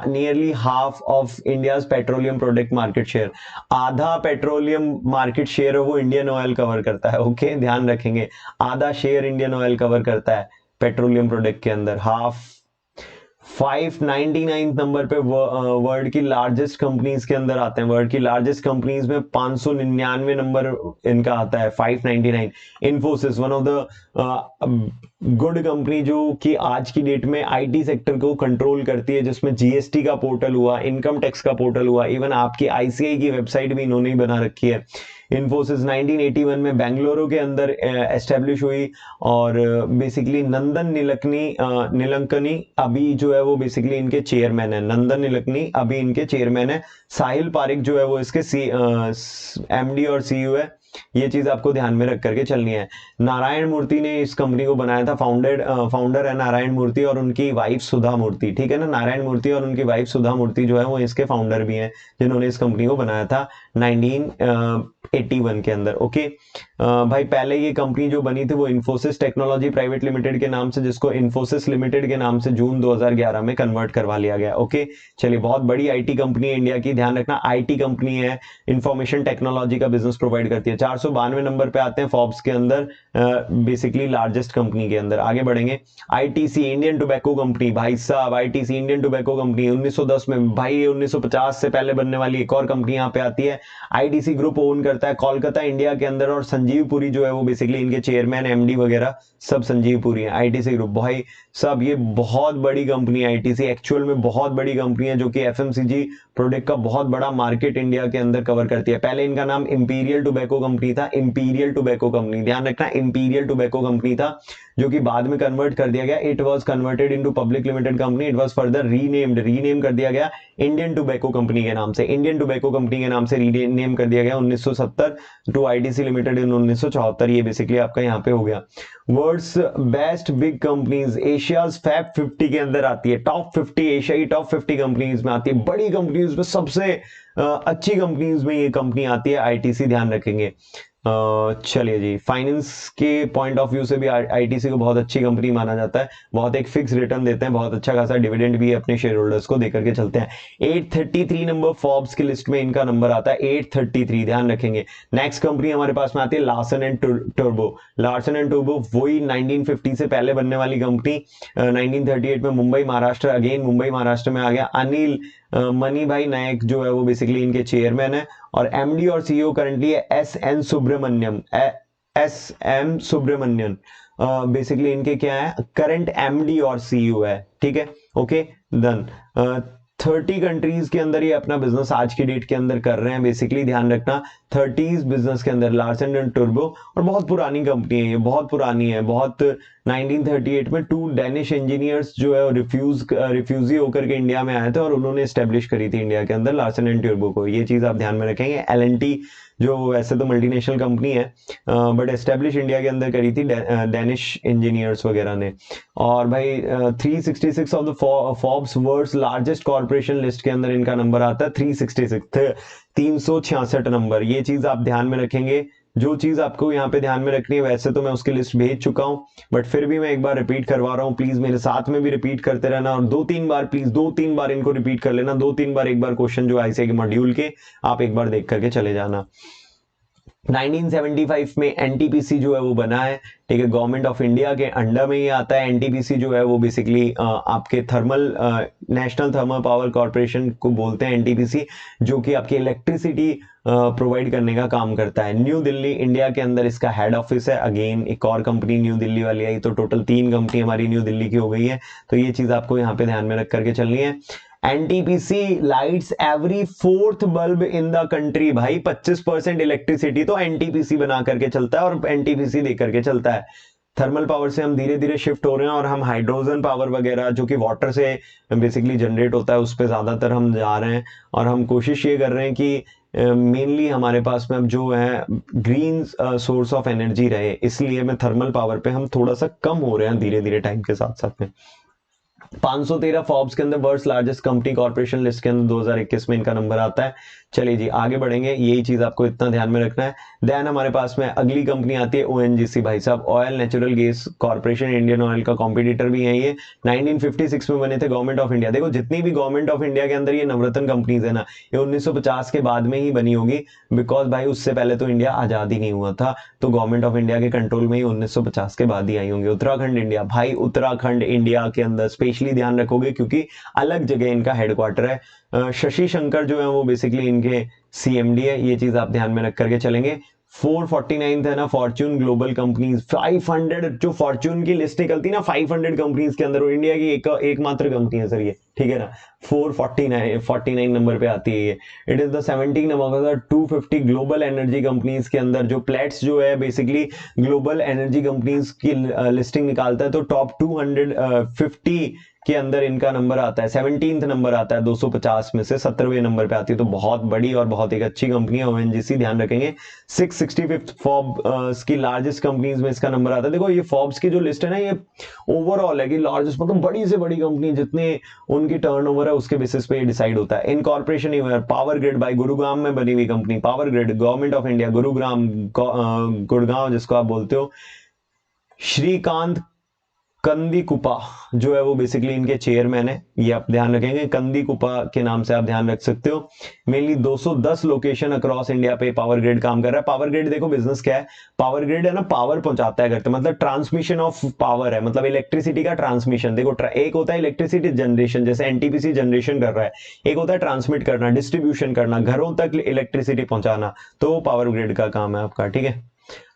nearly half of India's petroleum product market share, आधा पेट्रोलियम मार्केट शेयर है वो इंडियन ऑयल कवर करता है। ओके, ध्यान रखेंगे, आधा शेयर इंडियन ऑयल कवर करता है पेट्रोलियम प्रोडक्ट के अंदर, हाफ। 599 नंबर पे वर्ल्ड की लार्जेस्ट कंपनीज के अंदर आते हैं। वर्ल्ड की लार्जेस्ट कंपनीज में 599 नंबर इनका आता है, 599। Infosys, one of the good company जो कि आज की डेट में आईटी सेक्टर को कंट्रोल करती है, जिसमें जीएसटी का पोर्टल हुआ, इनकम टैक्स का पोर्टल हुआ, इवन आपकी आईसीआई की वेबसाइट भी इन्होंने ही बना रखी है। इन्फोसिस 1981 में बेंगलुरु के अंदर एस्टेब्लिश हुई, और बेसिकली नंदन नीलकनी अभी जो है वो बेसिकली इनके चेयरमैन है। नंदन नीलकनी अभी इनके चेयरमैन है। साहिल पारिक जो है वो इसके एमडी और सीईओ है। ये चीज आपको ध्यान में रख करके चलनी है। नारायण मूर्ति ने इस कंपनी को बनाया था। फाउंडर है नारायण मूर्ति और उनकी वाइफ सुधा मूर्ति। ठीक है ना, नारायण मूर्ति और उनकी वाइफ सुधा मूर्ति जो है वो इसके फाउंडर भी हैं, जिन्होंने इस कंपनी को बनाया था 1981 के अंदर। ओके भाई, पहले ये कंपनी जो बनी थी वो इन्फोसिस टेक्नोलॉजी प्राइवेट लिमिटेड के नाम से, जिसको इन्फोसिस लिमिटेड के नाम से जून 2011 में कन्वर्ट करवा लिया गया। ओके, चलिए, बहुत बड़ी आईटी कंपनी है इंडिया की, ध्यान रखना आईटी कंपनी है, इंफॉर्मेशन टेक्नोलॉजी का बिजनेस प्रोवाइड करती है। 492 नंबर पे आते हैं फोर्ब्स के अंदर बेसिकली लार्जेस्ट कंपनी के अंदर। आगे बढ़ेंगे। आईटीसी, इंडियन टोबैको कंपनी, भाई साहब आईटीसी इंडियन टोबैको कंपनी 1910 में, भाई 1950 से पहले बनने वाली एक और कंपनी यहाँ पे आती है। आईटीसी ग्रुप ओन करता है कोलकाता इंडिया के अंदर, और संजीव पुरी जो है वो बेसिकली इनके चेयरमैन एमडी वगैरह सब संजीव पुरी है। आईटीसी ग्रुप भाई सब ये बहुत बड़ी कंपनी है। आईटीसी एक्चुअल में बहुत बड़ी कंपनी है, जो कि एफएमसीजी प्रोडक्ट का बहुत बड़ा मार्केट इंडिया के अंदर कवर करती है। पहले इनका नाम इंपीरियल टोबैको कंपनी था, इंपीरियल टोबैको कंपनी, ध्यान रखना इंपीरियल टोबैको कंपनी था, जो कि बाद में कन्वर्ट कर दिया गया। It was converted into public limited company. It was further rename कर दिया गया इंडियन टोबैको कंपनी के नाम से, इंडियन टोबैको कंपनी के नाम से रीनेम कर दिया गया 1970 टू आईटीसी लिमिटेड इन 1974। ये बेसिकली आपका यहाँ पे हो गया। World's best big companies, Asia's fab 50 के अंदर आती है, टॉप 50, एशियाई टॉप 50 कंपनीज में आती है। बड़ी कंपनीज में सबसे अच्छी कंपनीज में ये कंपनी आती है आईटीसी, ध्यान रखेंगे। चलिए जी, फाइनेंस के पॉइंट ऑफ व्यू से भी आईटीसी को बहुत अच्छी कंपनी माना जाता है, बहुत एक फिक्स रिटर्न देते हैं, बहुत अच्छा खासा डिविडेंड भी अपने शेयर होल्डर्स को देकर के चलते हैं। 833 नंबर फोर्ब्स की लिस्ट में इनका नंबर आता है, 833, ध्यान रखेंगे। नेक्स्ट कंपनी हमारे पास में आती है Larsen and turbo. Larsen and turbo वही 1950 से पहले बनने वाली कंपनी, 1938 में मुंबई महाराष्ट्र, अगेन मुंबई महाराष्ट्र में आ गया। अनिल मनी भाई नायक जो है वो बेसिकली इनके चेयरमैन है, और एमडी और सीईओ करंटली है एस एम सुब्रमण्यन। बेसिकली इनके क्या है, करंट एमडी और सीईओ है, ठीक है, ओके डन। 30 कंट्रीज के अंदर ये अपना बिजनेस आज की डेट के अंदर कर रहे हैं, बेसिकली ध्यान रखना 30 बिजनेस के अंदर लार्सन एंड टर्बो। और बहुत पुरानी कंपनी है ये, बहुत पुरानी है, बहुत 1938 में 2 डेनिश इंजीनियर्स जो है रिफ्यूजी होकर के इंडिया में आए थे, और उन्होंने स्टेब्लिश करी थी इंडिया के अंदर लार्सन एंड टर्बो को। ये चीज आप ध्यान में रखेंगे। एलएनटी जो वैसे तो मल्टीनेशनल कंपनी है, बट एस्टेब्लिश इंडिया के अंदर करी थी डेनिश इंजीनियर्स वगैरह ने। और भाई 366 of the Forbes world's largest corporation list के अंदर इनका नंबर आता है 366, 366 नंबर। ये चीज आप ध्यान में रखेंगे। जो चीज आपको यहाँ पे ध्यान में रखनी है, वैसे तो मैं उसकी लिस्ट भेज चुका हूं, बट फिर भी मैं एक बार रिपीट करवा रहा हूं, प्लीज मेरे साथ में भी रिपीट करते रहना, और 2-3 बार प्लीज 2-3 बार इनको रिपीट कर लेना, 2-3 बार, एक बार क्वेश्चन जो आईसीए के मॉड्यूल के आप एक बार देख करके चले जाना। 1975 में एनटीपीसी जो है वो बना है, ठीक है, गवर्नमेंट ऑफ इंडिया के अंडर में ये आता है। एनटीपीसी जो है वो बेसिकली आपके thermal national thermal power corporation को बोलते हैं एनटीपीसी, जो कि आपकी इलेक्ट्रिसिटी प्रोवाइड करने का काम करता है। न्यू दिल्ली इंडिया के अंदर इसका हेड ऑफिस है। अगेन एक और कंपनी न्यू दिल्ली वाली आई, तो टोटल 3 कंपनी हमारी न्यू दिल्ली की हो गई है, तो ये चीज आपको यहाँ पे ध्यान में रख करके चलनी है। NTPC lights every 4th bulb in the country. भाई 25% इलेक्ट्रिसिटी तो एनटीपीसी बना करके चलता है, और एनटीपीसी दे करके चलता है। थर्मल पावर से हम धीरे धीरे शिफ्ट हो रहे हैं, और हम हाइड्रोजन पावर वगैरह जो कि वाटर से बेसिकली जनरेट होता है उस पर ज्यादातर हम जा रहे हैं, और हम कोशिश ये कर रहे हैं कि मेनली हमारे पास में अब जो है ग्रीन सोर्स ऑफ एनर्जी रहे, इसलिए मैं थर्मल पावर पे हम थोड़ा सा कम हो रहे हैं धीरे धीरे टाइम के साथ साथ में। 513 फॉर्ब्स के अंदर world's largest company corporation list के अंदर 2021 में इनका नंबर आता है। चलिए जी आगे बढ़ेंगे, यही चीज आपको इतना ध्यान में रखना है। देन हमारे पास में अगली कंपनी आती है ओएनजीसी। भाई साहब oil natural gas corporation, Indian oil का कॉम्पिटिटर भी है ये। 1956 में बने थे गवर्नमेंट ऑफ इंडिया। देखो जितनी भी गवर्नमेंट ऑफ इंडिया के अंदर ये नवरत्न कंपनीज है ना, ये 1950 के बाद में ही बनी होगी, बिकॉज भाई उससे पहले तो इंडिया आजाद ही नहीं हुआ था, तो गवर्नमेंट ऑफ इंडिया के कंट्रोल में ही 1950 के बाद ही आई होंगी। उत्तराखंड इंडिया, भाई उत्तराखंड इंडिया के अंदर स्पेशली ध्यान रखोगे क्योंकि अलग जगह इनका हेडक्वार्टर है। शशि शंकर जो है वो बेसिकली इनके सीएमडी है, ये चीज आप ध्यान में रख करके चलेंगे। 449 है ना फॉर्च्यून ग्लोबल कंपनीज। 500 जो फॉर्च्यून की लिस्ट निकलती है ना 500 कंपनीज के अंदर, वो इंडिया की एकमात्र कंपनी है सर ये, ठीक है ना। 449 नंबर पे आती है ये। It is the 17 number 250 global energy companies के अंदर। जो प्लेट्स जो है बेसिकली ग्लोबल एनर्जी कंपनीज की लिस्टिंग निकालता है, तो टॉप 250 के अंदर इनका नंबर आता है, 17th नंबर आता है 250 में से 17वें नंबर पे आती है, तो बहुत बड़ी और बहुत एक अच्छी कंपनी है ओएनजीसी, ध्यान रखेंगे। 665 फोर्ब्स की लार्जेस्ट कंपनीज में इसका नंबर आता है। देखो ये फोर्ब्स की जो लिस्ट है ना, ये ओवरऑल है कि लार्जेस्ट मतलब बड़ी से बड़ी कंपनी जितने उनकी टर्नओवर है उसके बेसिस पे ये डिसाइड होता है। इनकॉर्पोरेशन पावर ग्रिड, भाई गुरुग्राम में बनी हुई company power grid, government of India, Gurugram Gurgaon जिसको आप बोलते हो। श्रीकांत कंदीकुपा जो है वो बेसिकली इनके चेयरमैन है, ये आप ध्यान रखेंगे, कंदीकुपा के नाम से आप ध्यान रख सकते हो। मेनली 210 लोकेशन अक्रॉस इंडिया पे पावर ग्रिड काम कर रहा है। पावर ग्रिड देखो बिजनेस क्या है, पावर ग्रिड है ना, पावर पहुंचाता है घर तक, मतलब ट्रांसमिशन ऑफ पावर है, मतलब इलेक्ट्रिसिटी का ट्रांसमिशन। देखो एक होता है इलेक्ट्रिसिटी जनरेशन, जैसे एनटीपीसी जनरेशन कर रहा है, एक होता है ट्रांसमिट करना, डिस्ट्रीब्यूशन करना, घरों तक इलेक्ट्रिसिटी पहुंचाना, तो पावर ग्रिड का काम है आपका, ठीक है।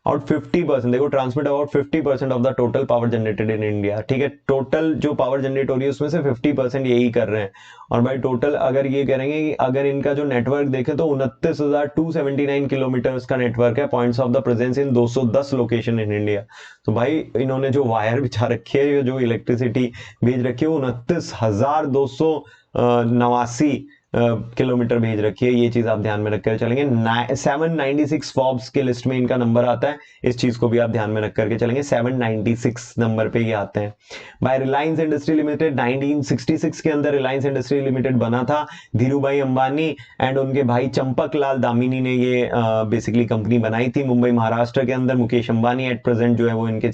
और 50% देखो transmit about 50% of the total power generated in India, ठीक है। टोटल जो पावर जनरेट हो रही है उसमें से 50% यही कर रहे हैं। और भाई टोटल अगर ये करेंगे कि अगर इनका जो नेटवर्क देखे तो 29,279 किलोमीटर्स का नेटवर्क है, points of the presence in 210 location in India. तो भाई इन्होंने जो वायर बिछा रखी है, जो इलेक्ट्रिसिटी भेज रखी है, 29,289 किलोमीटर भेज रखी है, ये चीज आप ध्यान में रखकर चलेंगे। 796 फॉर्ब्स के लिस्ट में इनका नंबर आता है, इस चीज को भी आप ध्यान में रख करके चलेंगे, 796 नंबर पे ये आते हैं। भाई रिलायंस इंडस्ट्री लिमिटेड 1966 के अंदर रिलायंस इंडस्ट्री लिमिटेड बना था। धीरूभाई अंबानी एंड उनके भाई चंपक लाल दामिनी ने ये बेसिकली कंपनी बनाई थी मुंबई महाराष्ट्र के अंदर। मुकेश अंबानी एट प्रेजेंट जो है वो इनके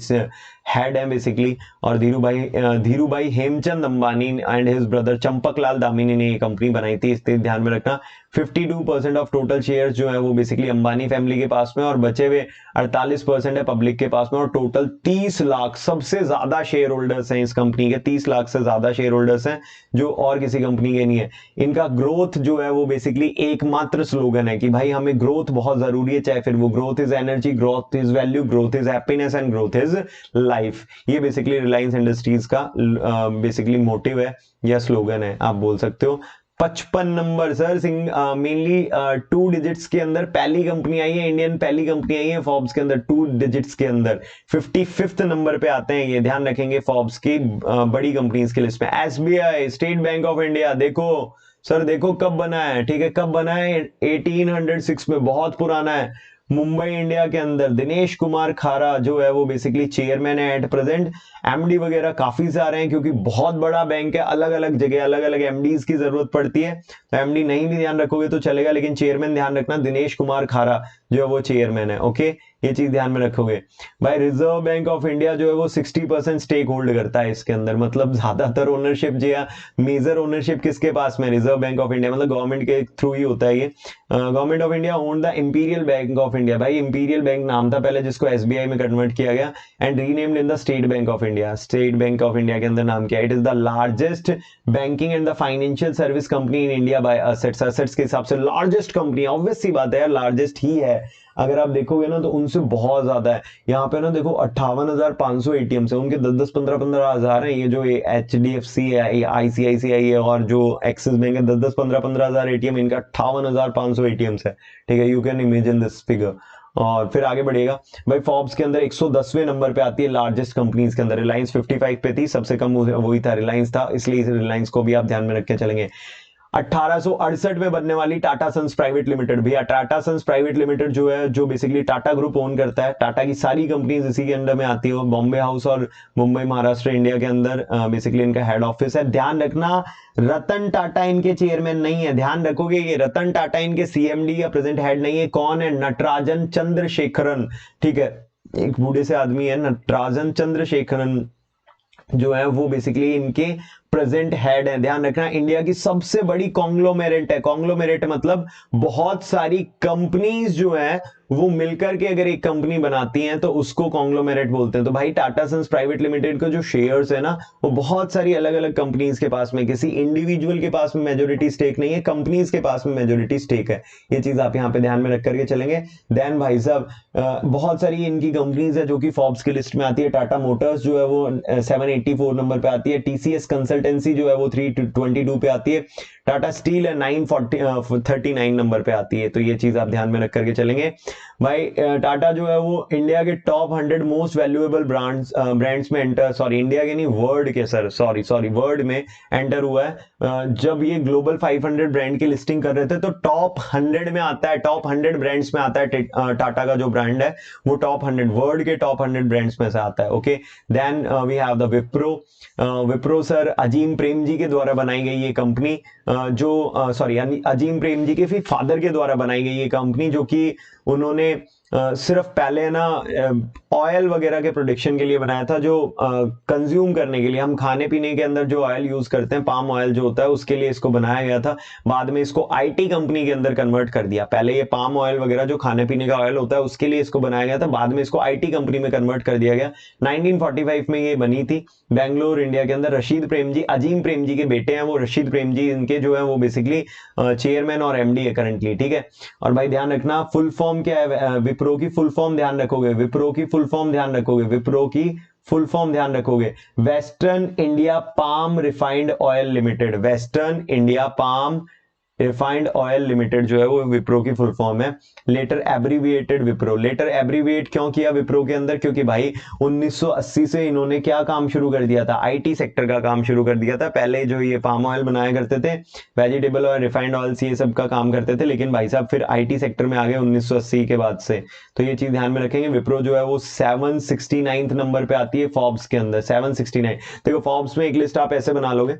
हेड है बेसिकली, और Dhirubhai Hemchand Ambani and his brother Champak Lal Damani ने ये कंपनी बनाई थी, इसलिए ध्यान में रखना। 52% ऑफ टोटल शेयर्स जो है वो बेसिकली अंबानी फैमिली के पास में, और बचे हुए 48% है पब्लिक के पास में, और टोटल 30 लाख सबसे ज्यादा शेयर होल्डर्स हैं इस कंपनी के, 30 लाख से ज्यादा शेयर होल्डर्स हैं जो और किसी कंपनी के नहीं है। इनका ग्रोथ जो है वो बेसिकली एकमात्र स्लोगन है कि भाई हमें ग्रोथ बहुत जरूरी है, चाहे फिर वो growth is energy, growth is value, growth is happiness and growth is life. ये बेसिकली रिलायंस इंडस्ट्रीज का बेसिकली मोटिव है या स्लोगन है, आप बोल सकते हो। 55 नंबर सर, मेनली 2 डिजिट्स के अंदर पहली कंपनी आई है, इंडियन पहली कंपनी आई है फोर्ब्स के अंदर 2 डिजिट्स के अंदर। 55th नंबर पे आते हैं, ये ध्यान रखेंगे फोर्ब्स की बड़ी कंपनीज की लिस्ट में। SBI, state bank of India, देखो सर देखो कब बना है, ठीक है, कब बना है 1806 में, बहुत पुराना है। मुंबई इंडिया के अंदर दिनेश कुमार खारा जो है वो बेसिकली चेयरमैन है एट प्रेजेंट। एमडी वगैरह काफी सारे हैं क्योंकि बहुत बड़ा बैंक है, अलग अलग जगह अलग अलग एमडीज की जरूरत पड़ती है, तो एमडी नहीं भी ध्यान रखोगे तो चलेगा, लेकिन चेयरमैन ध्यान रखना दिनेश कुमार खारा जो है वो चेयरमैन है। ओके, ये चीज ध्यान में रखोगे। भाई रिजर्व बैंक ऑफ इंडिया जो है वो 60% स्टेक होल्ड करता है इसके अंदर, मतलब ज्यादातर ओनरशिप जो है, मेजर ओनरशिप किसके पास में, रिजर्व बैंक ऑफ इंडिया, मतलब गवर्नमेंट के थ्रू ही होता है ये। Government of India own the imperial bank of India, भाई इंपीरियल बैंक नाम था पहले जिसको एसबीआई में कन्वर्ट किया गया, and renamed in the state bank of India. State bank of India के अंदर नाम क्या है, it is the largest banking and the financial service company in India by assets. Assets के हिसाब से लार्जेस्ट कंपनी, ऑब्वियस सी बात है यार, लार्जेस्ट ही है। अगर आप देखोगे ना तो उनसे बहुत ज्यादा है। यहाँ पे ना देखो 58,500 एटीएम है उनके, 10-10, 15-15 हजार है। ये जो HDFC है, ICICI है और जो एक्सिस बैंक है, 10-10, 15-15 हजार एटीएम, इनका 58,500 एटीएम है, ठीक है। You can imagine this figure. और फिर आगे बढ़िएगा भाई, फोर्ब्स के अंदर 110वें नंबर पे आती है लार्जेस्ट कंपनीज के अंदर। रिलायंस 55 पे थी, सबसे कम वही था रिलायंस था, इसलिए रिलायंस को भी आप ध्यान में रख के चलेंगे। 1868 में बनने वाली टाटा सन्स प्राइवेट लिमिटेड, भैया टाटा सन्स प्राइवेट लिमिटेड जो है, जो बेसिकली टाटा ग्रुप ओन करता है, टाटा की सारी कंपनीज इसी के अंडर में आती है। बॉम्बे हाउस और मुंबई महाराष्ट्र इंडिया के अंदर बेसिकली इनका हेड ऑफिस है। ध्यान रखना रतन टाटा इनके चेयरमैन नहीं है, ध्यान रखोगे, ये रतन टाटा इनके सीएमडी या प्रेजेंट हेड नहीं है। कौन है, नटराजन चंद्रशेखरन, ठीक है, एक बूढ़े से आदमी है नटराजन चंद्रशेखरन जो है वो बेसिकली इनके प्रेजेंट हेड है। ध्यान रखना इंडिया की सबसे बड़ी कॉन्ग्लोमेरेट है। कॉन्ग्लोमेरेट मतलब बहुत सारी कंपनीज जो है वो मिलकर के अगर एक कंपनी बनाती हैं तो उसको कॉन्ग्लोमेरेट बोलते हैं। तो भाई टाटा सन्स प्राइवेट लिमिटेड का जो शेयर्स है ना वो बहुत सारी अलग अलग कंपनीज के पास में, किसी इंडिविजुअल के पास में मेजोरिटी स्टेक नहीं है, कंपनीज के पास में मेजोरिटी स्टेक है। ये चीज आप यहाँ पे ध्यान में रख करके चलेंगे। देन भाई साहब बहुत सारी इनकी कंपनीज है जो कि फोर्ब्स की लिस्ट में आती है। टाटा मोटर्स जो है वो 784 नंबर पे आती है। टीसीएस कंसल्टेंसी जो है वो 322 पे आती है। टाटा स्टील है 939 नंबर पे आती है। तो ये चीज आप ध्यान में रख करके चलेंगे। भाई टाटा जो है वो इंडिया के टॉप 100 मोस्ट वैल्यूएबल ब्रांड्स में एंटर, सॉरी इंडिया के नहीं वर्ल्ड के, सॉरी वर्ल्ड में एंटर हुआ है। जब ये ग्लोबल 500 ब्रांड की लिस्टिंग कर रहे थे तो टॉप 100 में आता है, टॉप 100 ब्रांड्स में आता है। टाटा का जो ब्रांड है वो टॉप 100 वर्ल्ड के टॉप 100 ब्रांड्स में से आता है। Okay, then we have the Wipro sir Azim Premji के द्वारा बनाई गई ये कंपनी, जो सॉरी अजीम प्रेम जी के फिर फादर के द्वारा बनाई गई ये कंपनी, जो कि उन्होंने सिर्फ पहले ना ऑयल वगैरह के प्रोडक्शन के लिए बनाया था, जो कंज्यूम करने के लिए, हम खाने पीने के अंदर जो ऑयल यूज करते हैं, पाम ऑयल जो होता है, उसके लिए इसको बनाया गया था। बाद में इसको आईटी कंपनी के अंदर कन्वर्ट कर दिया। पहले ये पाम ऑयल वगैरह जो खाने पीने का ऑयल होता है उसके लिए इसको बनाया गया था, बाद में इसको आईटी कंपनी में कन्वर्ट कर दिया गया। 1945 में ये बनी थी बेंगलोर इंडिया के अंदर। रशीद प्रेम जी अजीम प्रेम जी के बेटे हैं वो, रशीद प्रेम जी इनके जो है वो बेसिकली चेयरमैन और एमडी है करंटली, ठीक है। और भाई ध्यान रखना फुल फॉर्म क्या है, विप्रो की फुल फॉर्म ध्यान रखोगे, विप्रो की फुल फॉर्म ध्यान रखोगे, विप्रो की फुल फॉर्म ध्यान रखोगे, western India palm refined oil limited, western India palm refined oil limited जो है वो विप्रो की फुल फॉर्म है। Letter abbreviated Wipro. Letter abbreviate क्यों किया विप्रो के अंदर? क्योंकि भाई 1980 से इन्होंने क्या काम शुरू कर दिया था? आईटी सेक्टर का काम शुरू कर दिया था। पहले जो ये पाम ऑयल बनाया करते थे, वेजिटेबल ऑयल, रिफाइंड ऑयल, ये सब का काम करते थे, लेकिन भाई साहब फिर आईटी सेक्टर में आ गए 1980 के बाद से। तो ये चीज ध्यान में रखेंगे। विप्रो जो है वो 769 नंबर पे आती है फॉर्ब्स के अंदर, 769। देखो फॉर्ब्स में एक लिस्ट आप ऐसे बना लोगे,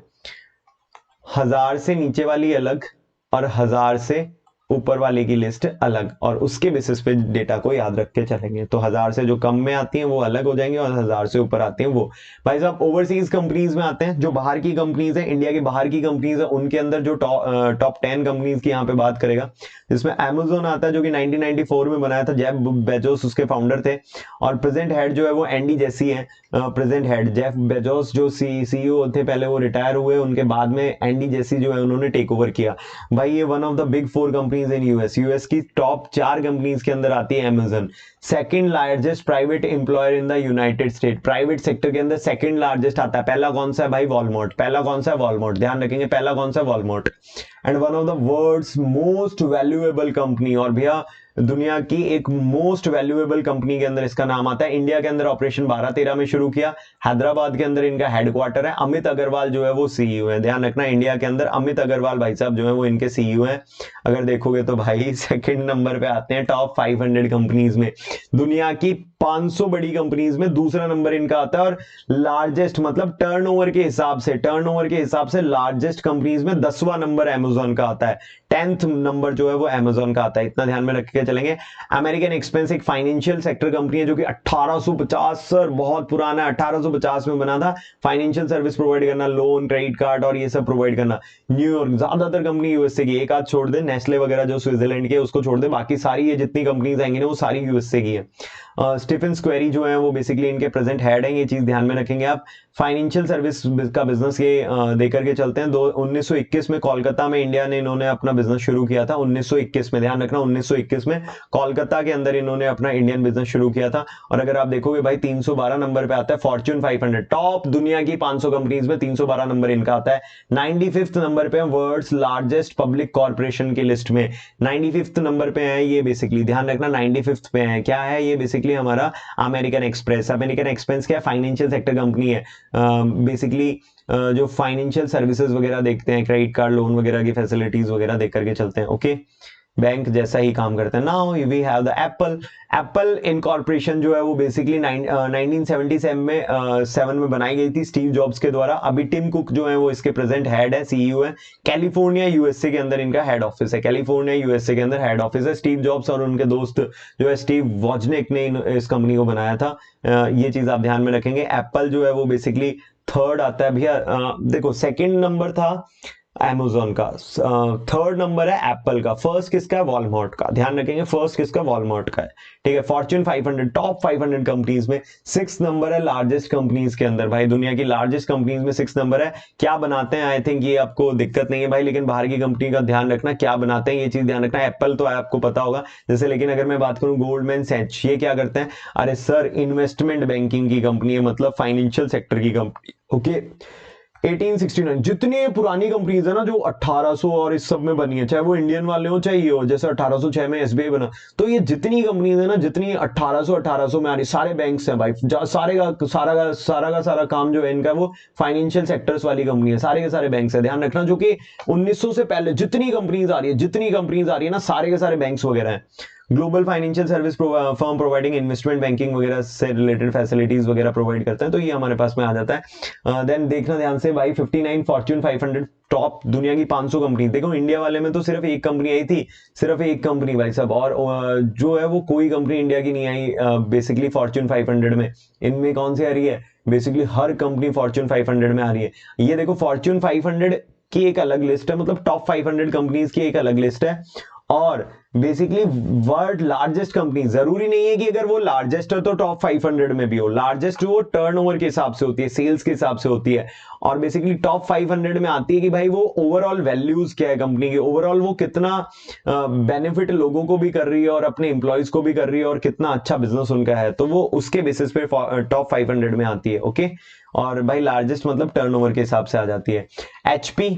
1000 से नीचे वाली अलग और 1000 से ऊपर वाले की लिस्ट अलग, और उसके बेसिस पे डेटा को याद रख के चलेंगे। तो 1000 से जो कम में आती हैं वो अलग हो जाएंगे, और 1000 से ऊपर आती हैं वो। भाई साहब ओवरसीज कंपनीज में आते हैं, जो बाहर की कंपनीज है, इंडिया की बाहर की कंपनीज है, उनके अंदर जो टॉप 10 कंपनीज की यहाँ पे बात करेगा, जिसमें अमेजोन आता है जो कि 1994 में बनाया था, जेफ बेजोस उसके फाउंडर थे, और प्रेजेंट हेड जो है वो एंडी जेसी है। प्रेजेंट हेड जेफ बेजोस जो सीईओ थे पहले, वो रिटायर हुए, उनके बाद में एंडी जेसी जो है उन्होंने टेक ओवर किया। भाई ये one of the big 4 companies in US की टॉप 4 कंपनीज के अंदर आती है Amazon. Second largest private employer in the United state, private sector के अंदर सेकंड लार्जेस्ट आता है। पहला कौन सा है भाई? वॉलमार्ट। पहला कौन सा है? वॉलमार्ट। ध्यान रखेंगे पहला कौन सा है? Walmart. And one of the world's most valuable company, और भैया दुनिया की एक मोस्ट वैल्यूएबल कंपनी के अंदर इसका नाम आता है। इंडिया के अंदर ऑपरेशन 12-13 में शुरू किया, हैदराबाद के अंदर इनका हेडक्वार्टर है। अमित अग्रवाल जो है वो सीईओ है। ध्यान रखना इंडिया के अंदर अमित अग्रवाल भाई साहब जो है वो इनके सीईओ है। अगर देखोगे तो भाई सेकंड नंबर पे आते हैं टॉप 500 कंपनीज में। दुनिया की 500 बड़ी कंपनीज में दूसरा नंबर इनका आता है, और लार्जेस्ट मतलब टर्नओवर के हिसाब से लार्जेस्ट कंपनीज में 10वां नंबर अमेजोन का आता है। 10th नंबर जो है वो अमेजोन का आता है। इतना ध्यान में रख के चलेंगे। अमेरिकन एक्सपेंस एक फाइनेंशियल सेक्टर कंपनी है जो कि 1850, सर बहुत पुराना है, 1850 में बना था। फाइनेंशियल सर्विस प्रोवाइड करना, लोन, क्रेडिट कार्ड और ये सब प्रोवाइड करना। न्यूयॉर्क, ज्यादातर कंपनी यूएसए की, एक आध छोड़ दे, नेस्ले वगैरह जो स्विट्जरलैंड के उसको छोड़ दे, बाकी सारी ये जितनी कंपनीज आएंगी ना वो सारी यूएसए की है। स्टीफन स्क्वेरी जो है वो बेसिकली इनके प्रेजेंट हेड हैं, ये चीज ध्यान में रखेंगे आप। फाइनेंशियल सर्विस का बिजनेस ये देकर के चलते हैं। 1921 में कोलकाता में इंडिया ने इन्होंने अपना बिजनेस शुरू किया था। 1921 में, ध्यान रखना 1921 में कोलकाता के अंदर इन्होंने अपना इंडियन बिजनेस शुरू किया था। और अगर आप देखोगे भाई 312 नंबर पे आता है फॉर्च्यून 500, टॉप दुनिया की 500 कंपनीज में 312 नंबर इनका आता है। 95th नंबर पे वर्ल्ड्स लार्जेस्ट पब्लिक कॉर्पोरेशन की लिस्ट में 95th नंबर पे है ये। बेसिकली ध्यान रखना 95th पे है। क्या है ये? बेसिकली हमारा अमेरिकन एक्सप्रेस। अमेरिकन एक्सप्रेस क्या है? फाइनेंशियल सेक्टर कंपनी है। बेसिकली जो फाइनेंशियल सर्विसेज वगैरह देखते हैं, क्रेडिट कार्ड, लोन वगैरह की फैसिलिटीज वगैरह देख करके चलते हैं। ओके, बैंक जैसा ही काम करते हैं। Now we have the Apple. Apple incorporation जो है वो बेसिकली 1977 में 7 में बनाई गई थी स्टीव जॉब्स के द्वारा। अभी टिम कुक जो है वो इसके प्रेजेंट हेड है, सीईओ है। कैलिफोर्निया यूएसए के अंदर इनका हेड ऑफिस है। कैलिफोर्निया यूएसए के अंदर हेड ऑफिस है। स्टीव जॉब्स और उनके दोस्त जो है स्टीव वॉजनिक ने इस कंपनी को बनाया था। ये चीज आप ध्यान में रखेंगे। एप्पल जो है वो बेसिकली थर्ड आता है भैया। देखो सेकंड नंबर था अमेजोन का, थर्ड नंबर है एप्पल का, फर्स्ट किसका है? वॉलमार्ट का। ध्यान रखेंगे फर्स्ट किसका? वॉलमार्ट का है। ठीक है, फॉर्च्यून 500 टॉप 500 कंपनीज में 6 नंबर है लार्जेस्ट कंपनीज के अंदर। भाई दुनिया की लार्जेस्ट कंपनीज में 6 नंबर है। क्या बनाते हैं? आई थिंक ये आपको दिक्कत नहीं है भाई, लेकिन बाहर की कंपनी का ध्यान रखना, क्या बनाते हैं ये चीज ध्यान रखना। एप्पल तो आपको पता होगा जैसे, लेकिन अगर मैं बात करूं गोल्डमैन सैच, ये क्या करते हैं? अरे सर इन्वेस्टमेंट बैंकिंग की कंपनी है, मतलब फाइनेंशियल सेक्टर की कंपनी। ओके, 1869 जितनी पुरानी कंपनीज है ना जो 1800 और इस सब में बनी है, चाहे वो इंडियन वाले हो चाहे ये हो, जैसे 1806 में एसबीआई बना, तो ये जितनी कंपनीज है ना, जितनी 1800 में आ रही, सारे बैंक्स हैं भाई। सारा काम जो है इनका वो फाइनेंशियल सेक्टर्स वाली कंपनी है, सारे के सारे बैंक्स है। ध्यान रखना, जो कि 1900 से पहले जितनी कंपनीज आ रही है ना, सारे के सारे बैंक्स वगैरह हैं। Global financial service firm providing investment banking वगैरह से रिलेटेड फैसिलिटीज वगैरह प्रोवाइड करते हैं, तो ये हमारे पास में आ जाता है। देन देखना ध्यान से भाई 59 फॉर्च्यून 500 टॉप दुनिया की 500 कंपनी। देखो इंडिया वाले में तो सिर्फ एक कंपनी आई थी, सिर्फ एक कंपनी भाई साहब, और जो है वो कोई कंपनी इंडिया की नहीं आई बेसिकली फॉर्च्यून 500 में। इनमें कौन सी आ रही है? बेसिकली हर कंपनी फॉर्च्यून 500 में आ रही है। ये देखो फॉर्च्यून 500 की एक अलग लिस्ट है, मतलब टॉप 500 कंपनीज की एक अलग लिस्ट है, और बेसिकली वर्ल्ड लार्जेस्ट कंपनी, जरूरी नहीं है कि अगर वो लार्जेस्ट है तो टॉप 500 में भी हो। लार्जेस्ट वो टर्नओवर के हिसाब से होती है, सेल्स के हिसाब से होती है, और बेसिकली टॉप 500 में आती है कि भाई वो ओवरऑल वैल्यूज क्या है कंपनी की, ओवरऑल वो कितना बेनिफिट लोगों को भी कर रही है और अपने एम्प्लॉयज को भी कर रही है, और कितना अच्छा बिजनेस उनका है, तो वो उसके बेसिस पे टॉप 500 में आती है। ओके, और भाई लार्जेस्ट मतलब टर्नओवर के हिसाब से आ जाती है। एचपी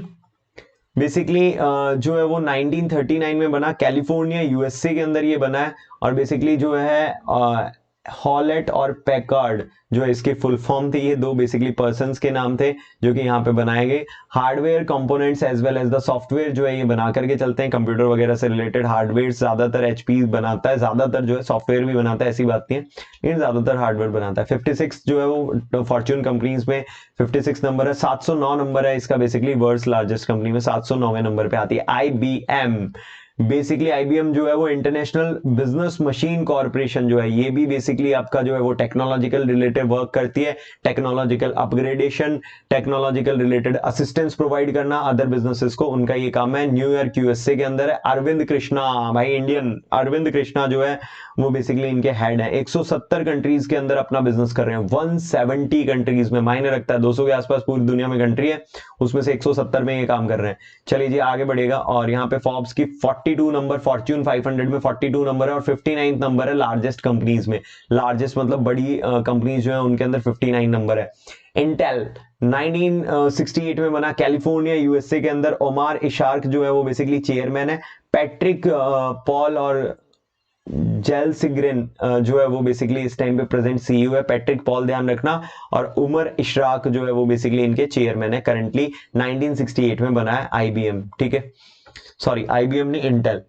बेसिकली जो है वो 1939 में बना, कैलिफोर्निया यूएसए के अंदर ये बना है। और बेसिकली जो है हॉलेट और पैकार्ड जो है इसके फुल फॉर्म थे, ये दो बेसिकली पर्सन्स के नाम थे जो कि यहाँ पे बनाए गए। Hardware components as well as the software जो है ये बना करके चलते हैं, कंप्यूटर वगैरह से रिलेटेड हार्डवेयर ज्यादातर एचपी बनाता है, ज्यादातर जो है सॉफ्टवेयर भी बनाता है, ऐसी बात नहीं है, लेकिन ज्यादातर हार्डवेयर बनाता है। 56 जो है वो फॉर्च्यून कंपनीज में 56 नंबर है, 709 नंबर है इसका बेसिकली वर्ल्ड्स लार्जेस्ट कंपनी में 709वें नंबर पे आती है आईबीएम। बेसिकली आईबीएम जो है वो इंटरनेशनल बिजनेस मशीन कॉर्पोरेशन जो है, ये भी बेसिकली आपका जो है वो टेक्नोलॉजिकल रिलेटेड वर्क करती है, technological upgradation, technological related assistance provide करना अदर बिजनेसेस को, उनका ये काम है। न्यूयॉर्क यूएसए के अंदर है। अरविंद कृष्णा भाई, इंडियन अरविंद कृष्णा जो है वो बेसिकली इनके हेड है। 170 कंट्रीज के अंदर अपना बिजनेस कर रहे हैं, 170 कंट्रीज में, मायने रखता है 200 के आसपास पूरी दुनिया में कंट्री है, उसमें से 170 में ये काम कर रहे हैं। चलिए जी आगे बढ़ेगा। और यहाँ पे फोर्ब्स की 42 नंबर, फॉर्च्यून 500 में 42 नंबर है, और 59 नंबर है लार्जेस्ट कंपनीज में। लार्जेस्ट मतलब बड़ी कंपनीज जो है उनके अंदर 59 नंबर है। इंटेल 1968 में बना, कैलिफोर्निया यूएसए के अंदर। ओमार इशार्क जो है वो बेसिकली चेयरमैन है। पैट्रिक पॉल और जेल सिग्रेन जो है वो बेसिकली इस टाइम पे प्रेजेंट सीईओ है। पैट्रिक पॉल ध्यान रखना, और उमर इशराक जो है वो बेसिकली इनके चेयरमैन है। करंटली 1968 में बना है आईबीएम, ठीक है, सॉरी आईबीएम नहीं, इंटेल,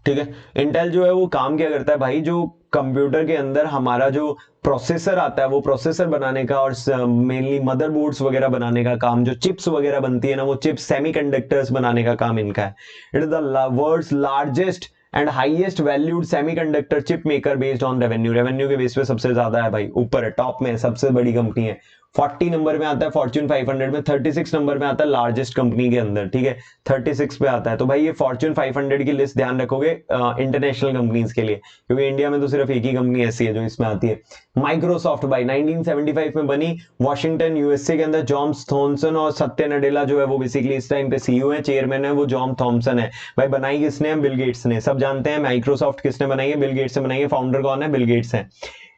ठीक है। इंटेल जो है वो काम क्या करता है भाई, जो कंप्यूटर के अंदर हमारा जो प्रोसेसर आता है वो प्रोसेसर बनाने का, और मेनली मदरबोर्ड्स वगैरह बनाने का काम, जो चिप्स वगैरह बनती है ना, वो चिप्स सेमीकंडक्टर्स बनाने का काम इनका है। It is the world's largest and highest valued semiconductor chip maker based on revenue. Revenue के बेस पे सबसे ज्यादा है भाई, ऊपर है, टॉप में है, सबसे बड़ी कंपनी है। 40 नंबर में आता है फॉर्च्यून 500 में, 36 नंबर में आता है लार्जेस्ट कंपनी के अंदर, ठीक है, 36 पे आता है। तो भाई ये फॉर्च्यून 500 की लिस्ट ध्यान रखोगे इंटरनेशनल कंपनीज के लिए, क्योंकि इंडिया में तो सिर्फ एक ही कंपनी ऐसी है जो इसमें आती है। माइक्रोसॉफ्ट भाई 1975 में बनी, वॉशिंगटन यूएसए के अंदर। जॉन्स थॉमसन और सत्य नडेला जो है वो बेसिकली इस टाइम पे सीईओ है, चेयरमैन है वो जॉन थॉमसन है। भाई बनाई किसने? बिल गेट्स ने, सब जानते हैं। माइक्रोसॉफ्ट किसने बनाई है? बिल गेट्स ने बनाई है। फाउंडर कौन है? बिल गेट्स है।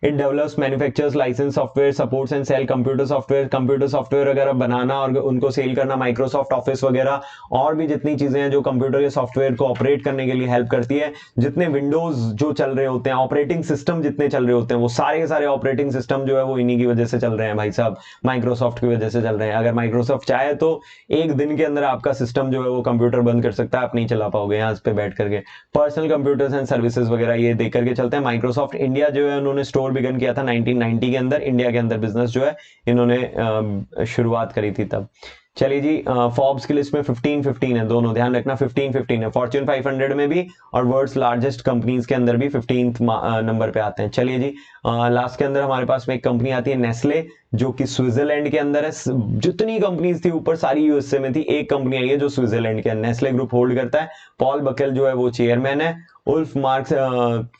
It develops, manufactures, license software, supports and sell computer software. Computer software वगैरह बनाना और उनको सेल करना, माइक्रोसॉफ्ट ऑफिस वगैरह, और भी जितनी चीजें हैं जो कंप्यूटर के सॉफ्टवेयर को ऑपरेट करने के लिए हेल्प करती है। जितने विंडोज जो चल रहे होते हैं, ऑपरेटिंग सिस्टम जितने चल रहे होते हैं, वो सारे के सारे ऑपरेटिंग सिस्टम जो है वो इन्हीं की वजह से चल रहे हैं भाई साहब, माइक्रोसॉफ्ट की वजह से चल रहे हैं। अगर माइक्रोसॉफ्ट चाहे तो एक दिन के अंदर आपका सिस्टम जो है वो कंप्यूटर बंद कर सकता है, आप नहीं चला पाओगे यहाँ पे बैठ करके। पर्सनल कंप्यूटर्स एंड सर्विसेज वगैरह ये देख करके चलते हैं। माइक्रोसॉफ्ट इंडिया जो है उन्होंने स्टोर बिगन किया था 1990 के अंदर, इंडिया के अंदर बिजनेस जो है इन्होंने शुरुआत करी थी तब। चलिए जी, फोर्ब्स की लिस्ट में 15 है, दोनों ध्यान रखना, 15 है। फॉर्च्यून 500 में भी और वर्ल्ड्स लार्जेस्ट कंपनीज के अंदर भी 15 नंबर पे आते हैं। चलिए जी, लास्ट के अंदर हमारे पास में एक कंपनी आती है नेस्ले, जो कि स्विट्जरलैंड के अंदर है। जितनी कंपनीज थी ऊपर सारी यूएसए में थी, एक कंपनी आई है जो स्विट्जरलैंड के नेस्ले ग्रुप होल्ड करता है। पॉल बकेल जो है वो चेयरमैन है। उल्फ मार्क्स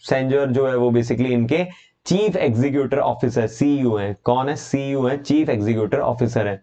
सेंजर जो है वो बेसिकली इनके चीफ एग्जीक्यूटिव ऑफिसर, सीईओ है। कौन है? सीईओ है, चीफ एग्जीक्यूटिव ऑफिसर है।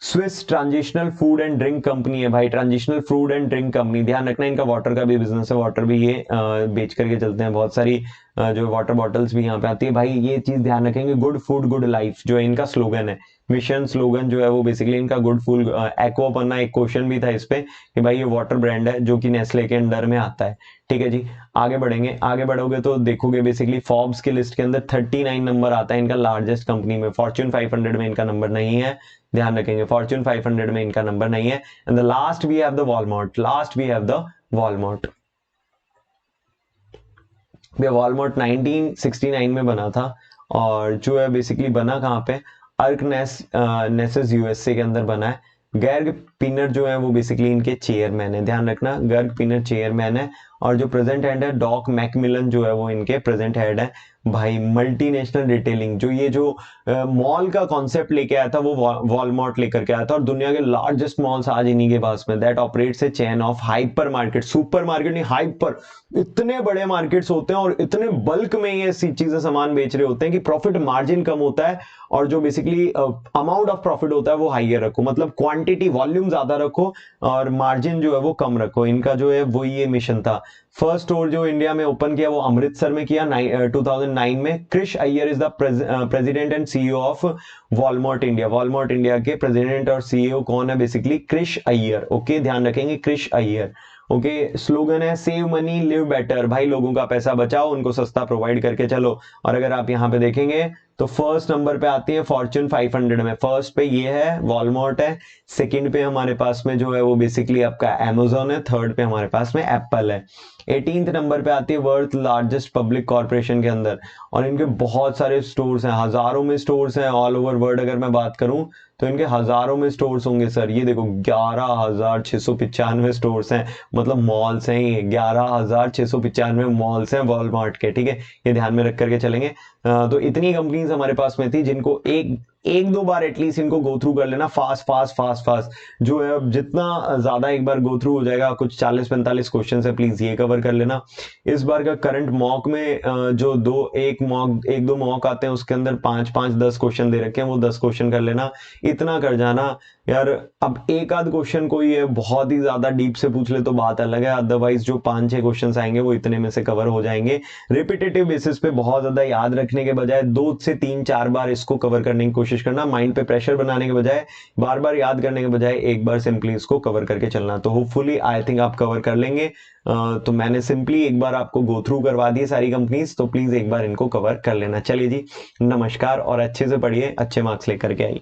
Swiss transitional food and drink company है भाई, transitional food and drink company. ध्यान रखना इनका वाटर का भी बिजनेस है, वाटर भी ये बेच करके चलते हैं। बहुत सारी जो वाटर बॉटल्स भी यहाँ पे आती है भाई। ये चीज ध्यान रखेंगे, गुड फूड गुड लाइफ जो है इनका स्लोगन है, मिशन स्लोगन जो है वो बेसिकली इनका गुड फूड। एक्वा पन्ना एक क्वेश्चन भी था इस पे कि भाई ये वाटर ब्रांड है जो कि नेस्ले के अंडर में आता है, ठीक है जी। आगे बढ़ेंगे, आगे बढ़ोगे तो देखोगे बेसिकली फोर्ब्स की लिस्ट के अंदर 39 नंबर आता है इनका लार्जेस्ट कंपनी में। फॉर्च्यून 500 में इनका नंबर नहीं है, ध्यान रखेंगे, फॉर्च्यून 500 में इनका नंबर नहीं है। And the last we have the Walmart, last we have the Walmart. Walmart 1969 में बना था, और जो है बेसिकली बना कहाँ पे? अर्क नेसेस यूएसए के अंदर बना है। गर्ग पिनर जो है वो बेसिकली इनके चेयरमैन है, ध्यान रखना, गर्ग पिनर चेयरमैन है। और जो प्रेजेंट हेड है डॉक मैकमिलन जो है वो इनके प्रेजेंट हेड है। भाई मल्टीनेशनल रिटेलिंग, जो ये जो मॉल का कॉन्सेप्ट लेके आया था वो वॉलमार्ट लेकर के आया था, और दुनिया के लार्जेस्ट मॉल्स आज इन्हीं के पास में। That operates A chain of hyper market, super market नहीं, हाइपर। इतने बड़े मार्केट्स होते हैं और इतने बल्क में ये चीजें सामान बेच रहे होते हैं कि प्रॉफिट मार्जिन कम होता है, और जो बेसिकली अमाउंट ऑफ प्रॉफिट होता है वो हाइयर रखो, मतलब क्वांटिटी वॉल्यूम ज्यादा रखो और मार्जिन जो है वो कम रखो। इनका जो है वो ये मिशन था। फर्स्ट स्टोर जो इंडिया में ओपन किया वो अमृतसर में किया 2009 में। Krish Iyer is the president and CEO of Walmart India. Walmart India के प्रेसिडेंट और सीईओ कौन है? बेसिकली क्रिश अय्यर। ओके, ध्यान रखेंगे क्रिश अय्यर। ओके, स्लोगन है सेव मनी लिव बेटर। भाई लोगों का पैसा बचाओ, उनको सस्ता प्रोवाइड करके चलो। और अगर आप यहाँ पे देखेंगे तो फर्स्ट नंबर पे आती है फॉर्च्यून 500 में। फर्स्ट पे ये है वॉलमार्ट है, सेकंड पे हमारे पास में जो है वो बेसिकली आपका अमेजोन है, थर्ड पे हमारे पास में एप्पल है। 18th नंबर पे आती है वर्ल्ड लार्जेस्ट पब्लिक कॉर्पोरेशन के अंदर, और इनके बहुत सारे स्टोर्स हैं, हजारों में स्टोर्स हैं ऑल ओवर वर्ल्ड। अगर मैं बात करूं तो इनके हजारों में स्टोर्स होंगे सर। ये देखो 11,695 स्टोर्स हैं, मतलब मॉल्स हैं ये। 11,695 मॉल्स हैं वॉलमार्ट के, ठीक है, ये ध्यान में रख करके चलेंगे। तो इतनी कंपनीज हमारे पास में थी जिनको एक दो बार एटलीस्ट इनको गो थ्रू कर लेना फास्ट जो है। अब जितना ज्यादा एक बार गो थ्रू हो जाएगा, कुछ 40-45 क्वेश्चन है, प्लीज ये कवर कर लेना। इस बार का करंट मॉक में जो एक दो मॉक आते हैं उसके अंदर 5-5-10 क्वेश्चन दे रखे हैं, वो 10 क्वेश्चन कर लेना, इतना कर जाना यार। अब एक आध क्वेश्चन कोई है बहुत ही ज्यादा डीप से पूछ ले तो बात अलग है, अदरवाइज जो 5-6 क्वेश्चन आएंगे वो इतने में से कवर हो जाएंगे। रिपीटेटिव बेसिस पे बहुत ज्यादा याद रखने के बजाय 2 से 3-4 बार इसको कवर करने की कोशिश करना। माइंड पे प्रेशर बनाने के बजाय, बार बार याद करने के बजाय एक बार सिंपली इसको कवर करके चलना। तो होपफुली आई थिंक आप कवर कर लेंगे। तो मैंने सिंपली एक बार आपको गो थ्रू करवा दी सारी कंपनीज, तो प्लीज एक बार इनको कवर कर लेना। चलिए जी, नमस्कार, और अच्छे से पढ़िए, अच्छे मार्क्स लेकर के आइए।